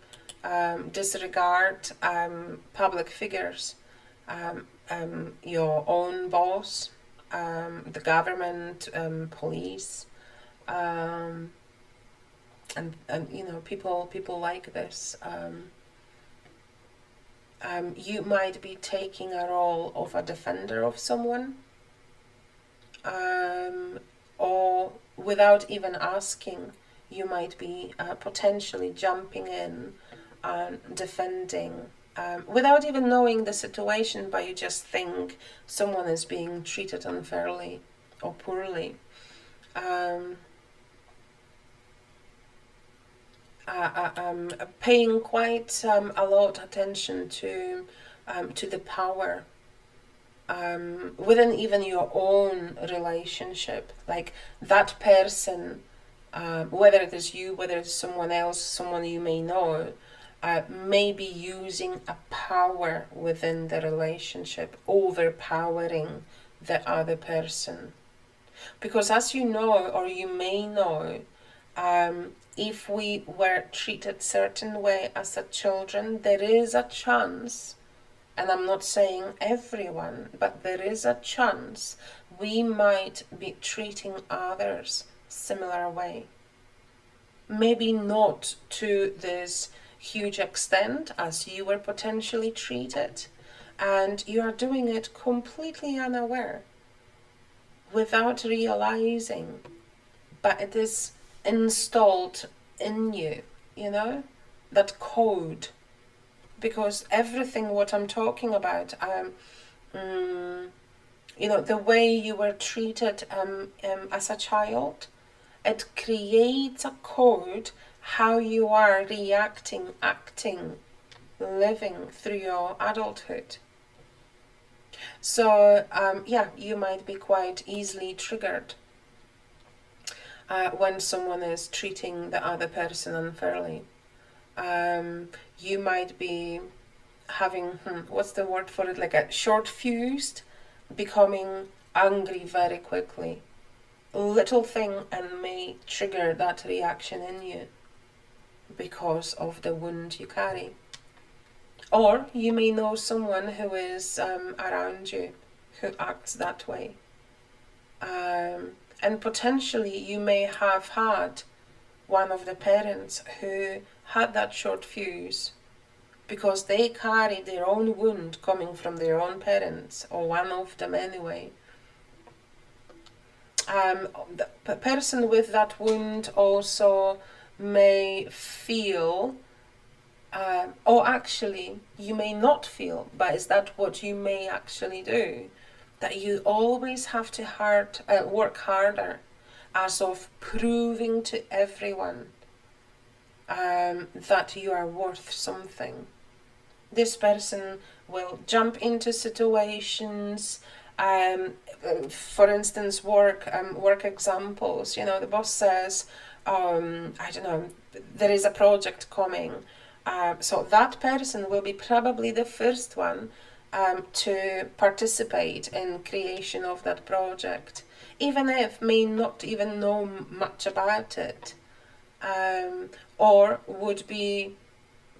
disregard public figures, your own boss, the government, police, and people like this. You might be taking a role of a defender of someone, or without even asking, you might be potentially jumping in and defending, without even knowing the situation, but you just think someone is being treated unfairly or poorly. Paying quite a lot of attention to the power within even your own relationship, like that person, whether it is you, whether it's someone else, someone you may know, may be using a power within the relationship, overpowering the other person. Because as you know, or you may know, if we were treated certain way as a children, there is a chance, and I'm not saying everyone, but there is a chance we might be treating others similar way. Maybe not to this huge extent as you were potentially treated, and you are doing it completely unaware, without realizing, but it is installed in you, you know, that code. Because everything what I'm talking about, you know, the way you were treated as a child, it creates a code how you are reacting, acting, living through your adulthood. So yeah, you might be quite easily triggered when someone is treating the other person unfairly. You might be having, what's the word for it, like a short fused, becoming angry very quickly. A little thing and may trigger that reaction in you because of the wound you carry. Or you may know someone who is around you who acts that way. And potentially you may have had one of the parents who had that short fuse because they carried their own wound coming from their own parents, or one of them anyway. The person with that wound also may feel, or actually you may not feel, but is that what you may actually do? That you always have to work harder, as of proving to everyone that you are worth something. This person will jump into situations, for instance, work examples. You know, the boss says, I don't know, there is a project coming. So that person will be probably the first one to participate in creation of that project, even if may not even know much about it, or would be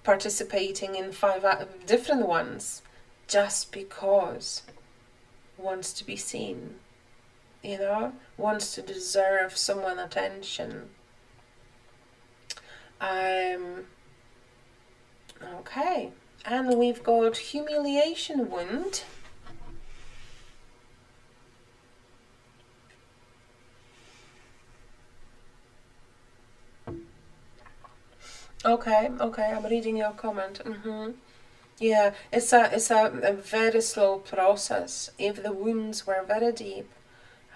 participating in 5 different ones just because wants to be seen, you know, wants to deserve someone attention. Okay, and we've got humiliation wound. Okay, I'm reading your comment. Yeah, it's a very slow process. If the wounds were very deep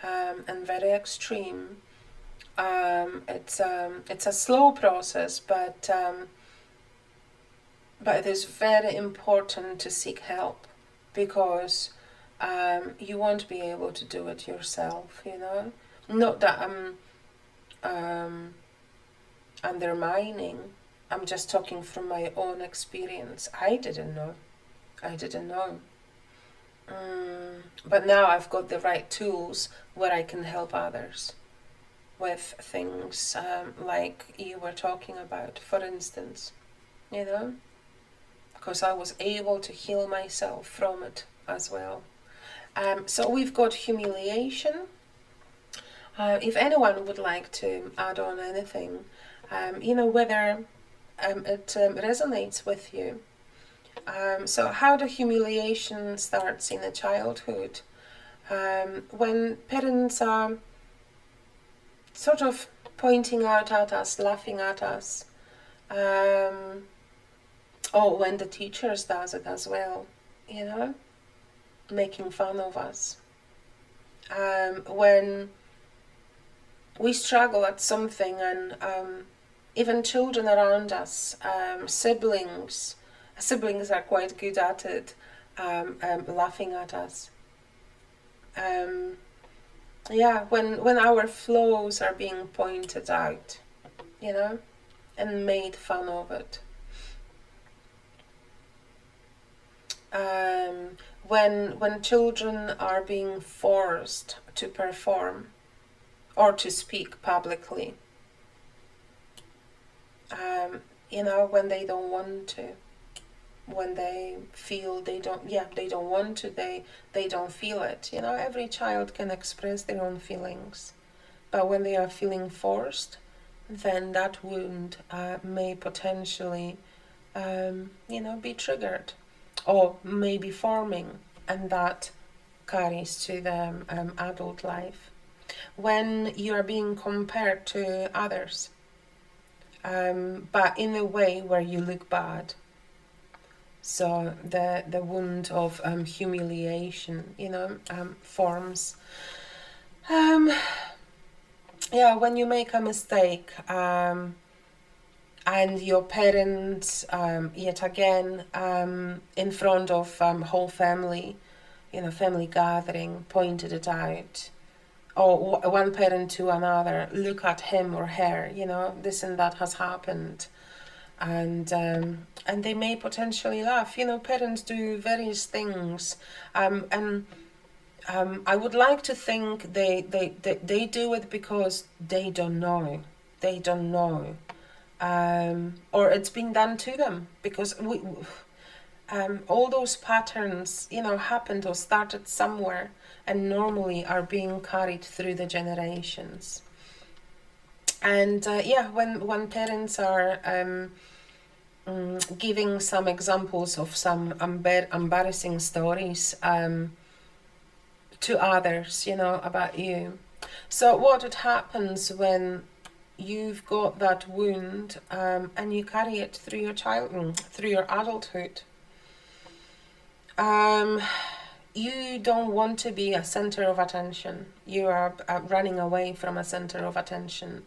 and very extreme, it's a slow process, but it is very important to seek help, because you won't be able to do it yourself. You know, not that I'm undermining. I'm just talking from my own experience. I didn't know. But now I've got the right tools where I can help others with things like you were talking about, for instance, you know, because I was able to heal myself from it as well. So we've got humiliation. If anyone would like to add on anything, you know, whether it resonates with you. So how the humiliation starts in the childhood, when parents are sort of pointing out at us, laughing at us, or when the teachers does it as well, you know, making fun of us. When we struggle at something, and even children around us, siblings are quite good at it, laughing at us. Yeah, when our flaws are being pointed out, you know, and made fun of it. When children are being forced to perform or to speak publicly, you know, when they don't want to, when they feel they don't want to, they don't feel it. You know, every child can express their own feelings, but when they are feeling forced, then that wound may potentially, you know, be triggered, or may be forming, and that carries to the adult life. When you are being compared to others, but in a way where you look bad. So the wound of humiliation, forms. Yeah, when you make a mistake, and your parents, yet again, in front of whole family, family gathering, pointed it out, or one parent to another, look at him or her, this and that has happened, and they may potentially laugh. Parents do various things, and I would like to think they do it because they don't know. They don't know. Or it's been done to them, because all those patterns, happened or started somewhere, and normally are being carried through the generations. And when parents are giving some examples of some embarrassing stories to others, about you. So what happens when you've got that wound, and you carry it through your childhood, through your adulthood? You don't want to be a center of attention. You are running away from a center of attention.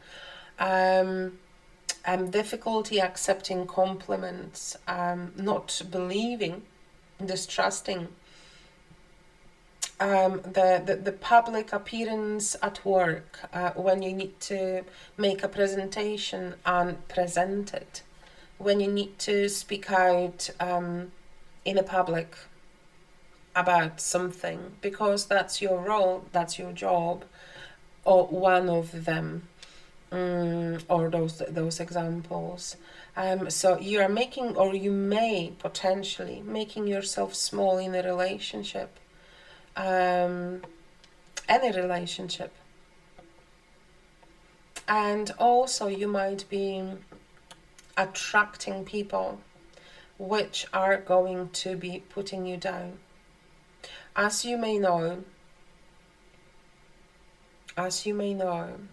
Difficulty accepting compliments, not believing, distrusting. The public appearance at work, when you need to make a presentation and present it, when you need to speak out in a public about something, because that's your role, that's your job, or one of them, or those examples. So you are making, or you may potentially making yourself small in a relationship, any relationship. And also you might be attracting people which are going to be putting you down. As you may know,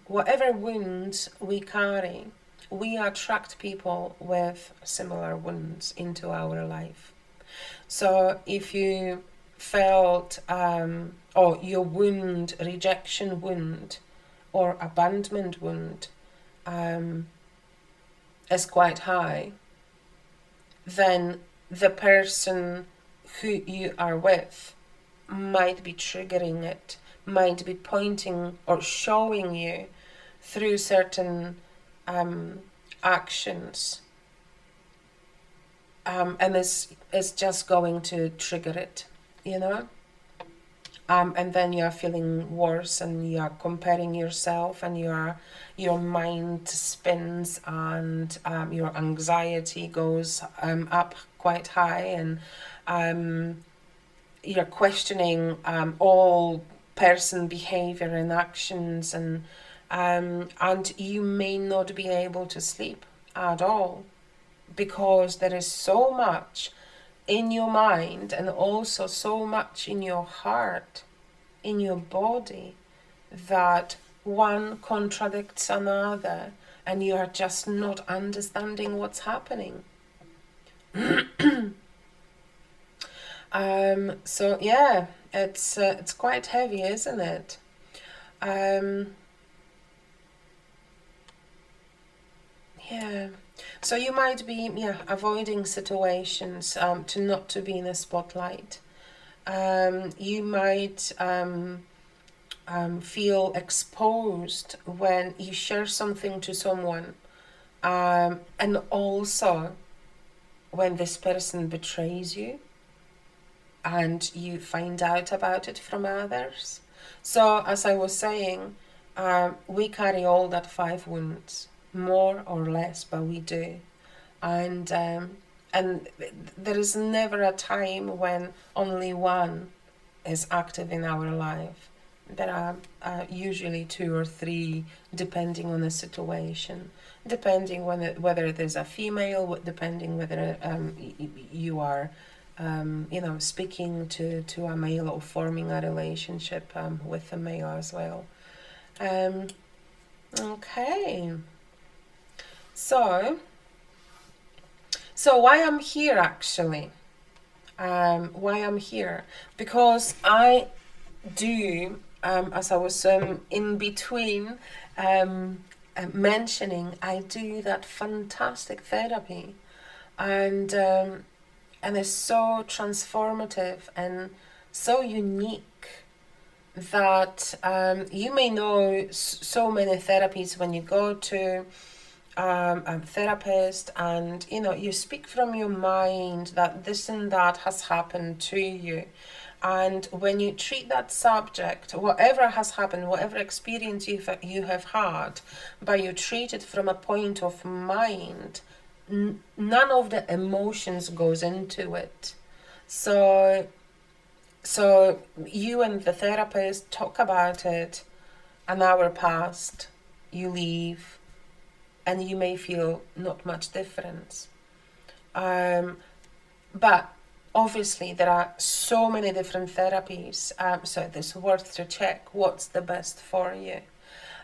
whatever wounds we carry, we attract people with similar wounds into our life. So if you felt, or your wound, rejection wound or abandonment wound, is quite high, then the person who you are with might be triggering it, might be pointing or showing you through certain actions, and is just going to trigger it, and then you are feeling worse, and you are comparing yourself, and your mind spins, and your anxiety goes up quite high, and you're questioning all person behavior and actions, and you may not be able to sleep at all, because there is so much in your mind, and also so much in your heart, in your body, that one contradicts another, and you are just not understanding what's happening. So yeah, it's quite heavy, isn't it? Yeah. So you might be avoiding situations to not to be in the spotlight. You might feel exposed when you share something to someone, and also when this person betrays you and you find out about it from others. So as I was saying, we carry all that 5 wounds, more or less, but we do. And there is never a time when only one is active in our life. There are usually 2 or 3, depending on the situation, depending whether it is a female, depending whether you are speaking to a male, or forming a relationship with a male as well. Okay. So why I'm here actually? Why I'm here? Because I do, as I was in between mentioning, I do that fantastic therapy, and it's so transformative and so unique that you may know so many therapies when you go to a therapist, and you speak from your mind that this and that has happened to you, and when you treat that subject, whatever has happened, whatever experience you have had, but you treat it from a point of mind, none of the emotions goes into it. So you and the therapist talk about it, an hour passed, you leave, and you may feel not much difference. But obviously there are so many different therapies, so it's worth to check what's the best for you.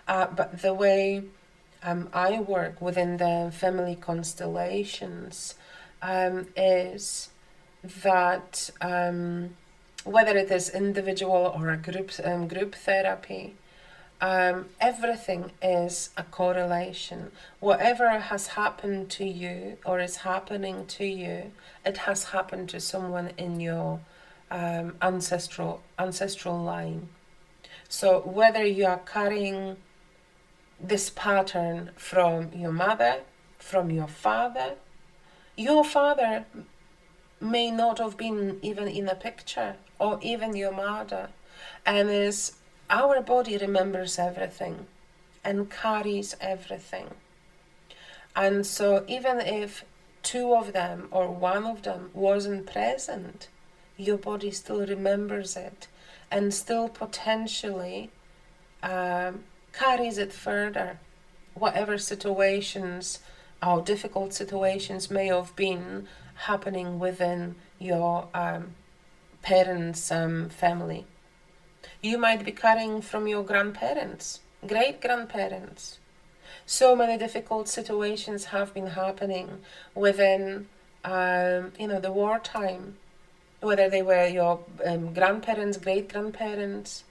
But the way I work within the family constellations is that whether it is individual or a group therapy, everything is a correlation. Whatever has happened to you or is happening to you, it has happened to someone in your ancestral line. So whether you are carrying this pattern from your mother, from your father may not have been even in a picture, or even your mother, and our body remembers everything and carries everything. And so even if two of them or one of them wasn't present, your body still remembers it and still potentially carries it further. Whatever situations or difficult situations may have been happening within your parents' family. You might be carrying from your grandparents, great-grandparents. So many difficult situations have been happening within, the wartime, whether they were your grandparents, great-grandparents,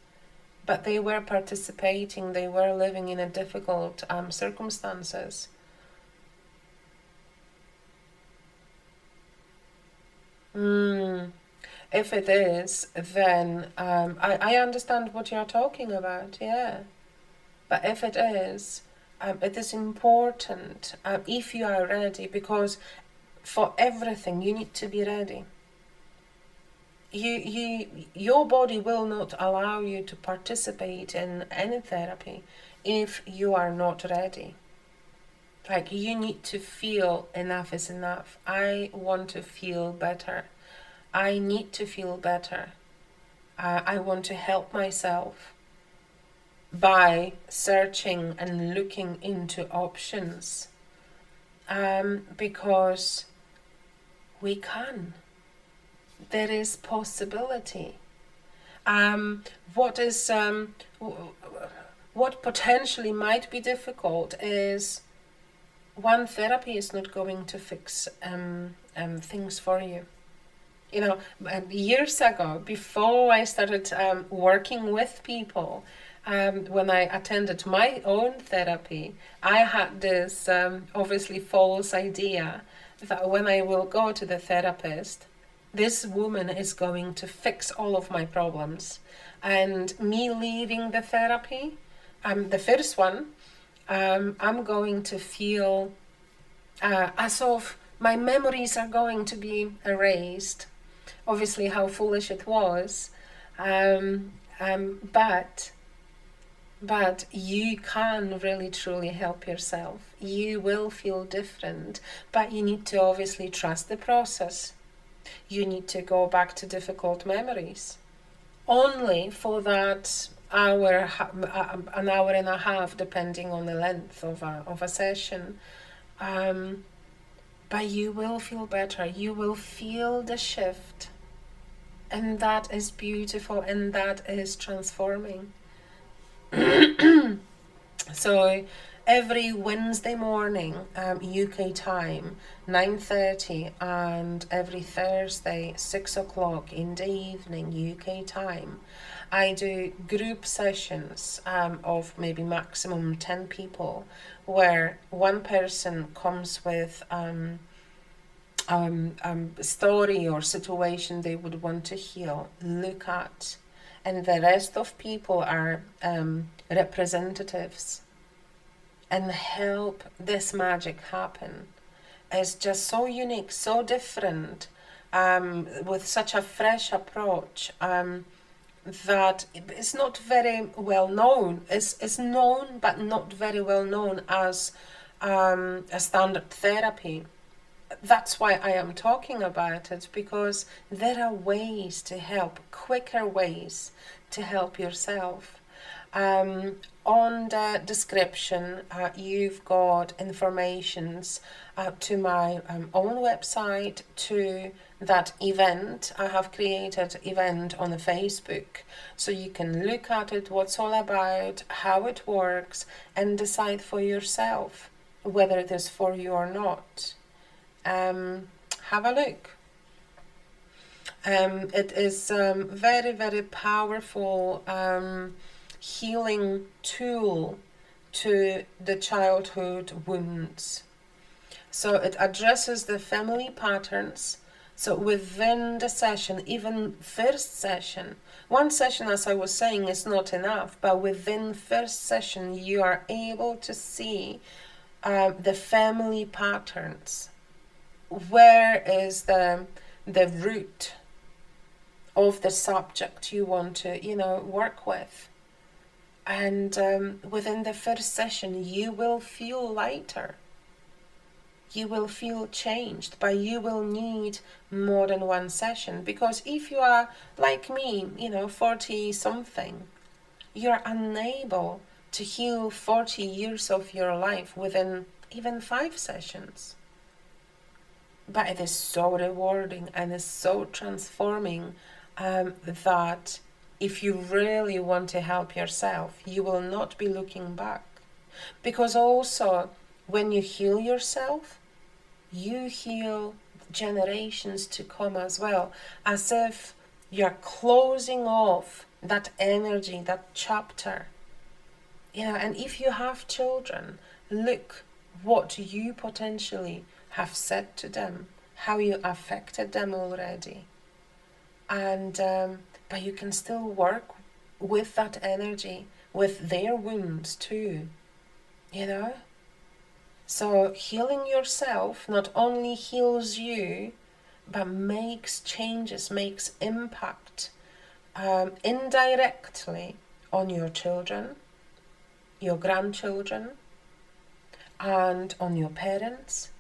but they were participating, they were living in a difficult circumstances. If it is, then I understand what you're talking about, yeah. But if it is important if you are ready, because for everything you need to be ready. Your body will not allow you to participate in any therapy if you are not ready. Like, you need to feel enough is enough. I want to feel better. I need to feel better. I want to help myself by searching and looking into options, because we can. There is possibility. What potentially might be difficult is one therapy is not going to fix things for you. Years ago, before I started working with people, when I attended my own therapy, I had this obviously false idea that when I will go to the therapist, this woman is going to fix all of my problems. And me leaving the therapy, the first one, I'm going to feel as if my memories are going to be erased. Obviously, how foolish it was. But you can really truly help yourself. You will feel different, but you need to obviously trust the process. You need to go back to difficult memories. Only for that hour, an hour and a half, depending on the length of a session. But you will feel better. You will feel the shift. And that is beautiful, and that is transforming. So every Wednesday morning, UK time, 9:30, and every Thursday, 6 o'clock in the evening, UK time, I do group sessions of maybe maximum 10 people, where one person comes with story or situation they would want to heal, look at, and the rest of people are representatives, and help this magic happen. It's just so unique, so different, with such a fresh approach, that it's not very well known. It's known, but not very well known as a standard therapy. That's why I am talking about it, because there are ways to help, quicker ways to help yourself. On the description, you've got informations to my own website, to that event. I have created event on the Facebook, so you can look at it, what's all about, how it works, and decide for yourself whether it is for you or not. Have a look. It is very, very powerful healing tool to the childhood wounds. So it addresses the family patterns. So within the session, even first session, one session, as I was saying, is not enough, but within first session, you are able to see the family patterns. Where is the root of the subject you want to, work with? And within the first session, you will feel lighter. You will feel changed, but you will need more than one session. Because if you are like me, 40 something, you're unable to heal 40 years of your life within even 5 sessions. But it is so rewarding and is so transforming, that if you really want to help yourself, you will not be looking back. Because also, when you heal yourself, you heal generations to come as well, as if you're closing off that energy, that chapter. And if you have children, look what you potentially have said to them, how you affected them already. And but you can still work with that energy, with their wounds too, So healing yourself not only heals you, but makes changes, makes impact indirectly on your children, your grandchildren, and on your parents.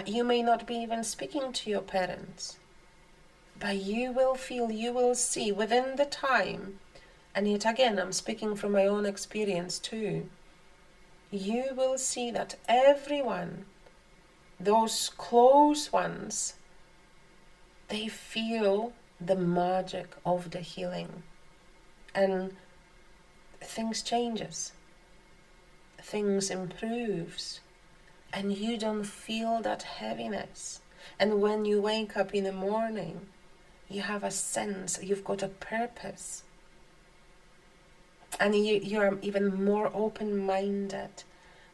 You may not be even speaking to your parents, but you will feel, you will see within the time, and yet again, I'm speaking from my own experience too, you will see that everyone, those close ones, they feel the magic of the healing, and things changes, things improves, and you don't feel that heaviness. And when you wake up in the morning, you have a sense, you've got a purpose, and you're even more open-minded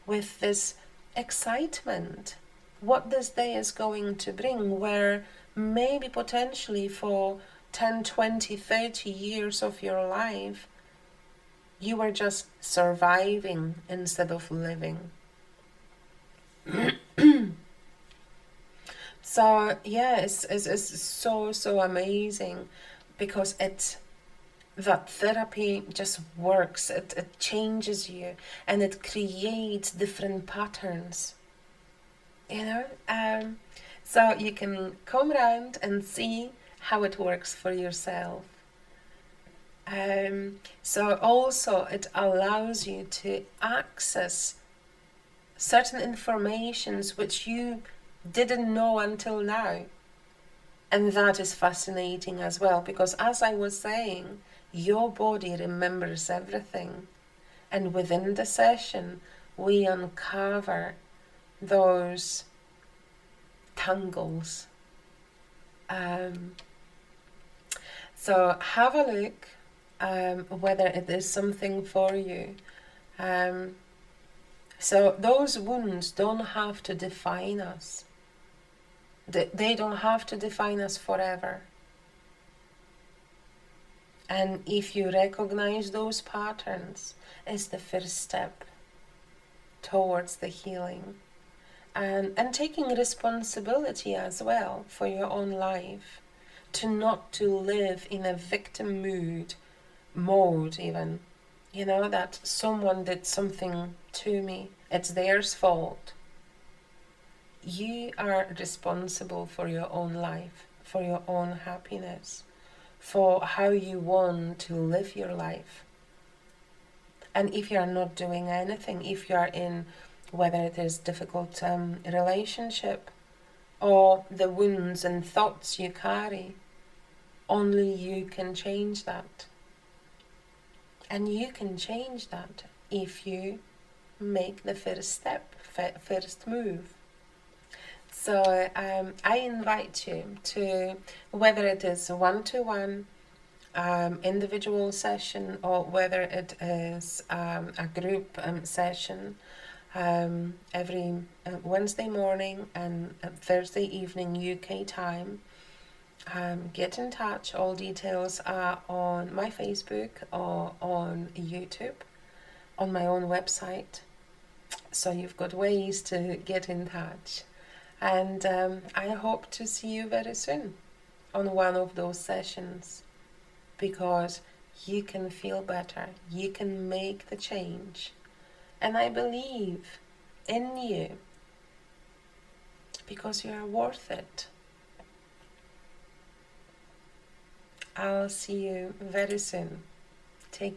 with this excitement, what this day is going to bring, where maybe potentially for 10, 20, 30 years of your life, you were just surviving instead of living. So yeah, it's so amazing, because that therapy just works. It changes you, and it creates different patterns. So you can come around and see how it works for yourself. So also it allows you to access certain informations which you didn't know until now. And that is fascinating as well, because as I was saying, your body remembers everything. And within the session, we uncover those tangles. So have a look whether it is something for you. So those wounds don't have to define us. They don't have to define us forever. And if you recognize those patterns, it's the first step towards the healing. And taking responsibility as well for your own life. To not to live in a victim mode even. You know, that someone did something to me, it's their fault. You are responsible for your own life, for your own happiness, for how you want to live your life. And if you are not doing anything, if you are in, whether it is difficult relationship, or the wounds and thoughts you carry, only you can change that. And you can change that if you make the first step, first move. So I invite you to, whether it is one-to-one, individual session, or whether it is a group session, every Wednesday morning and Thursday evening UK time. Get in touch. All details are on my Facebook or on YouTube, on my own website. So you've got ways to get in touch. And I hope to see you very soon on one of those sessions, because you can feel better, you can make the change. And I believe in you, because you are worth it. I'll see you very soon. Take care.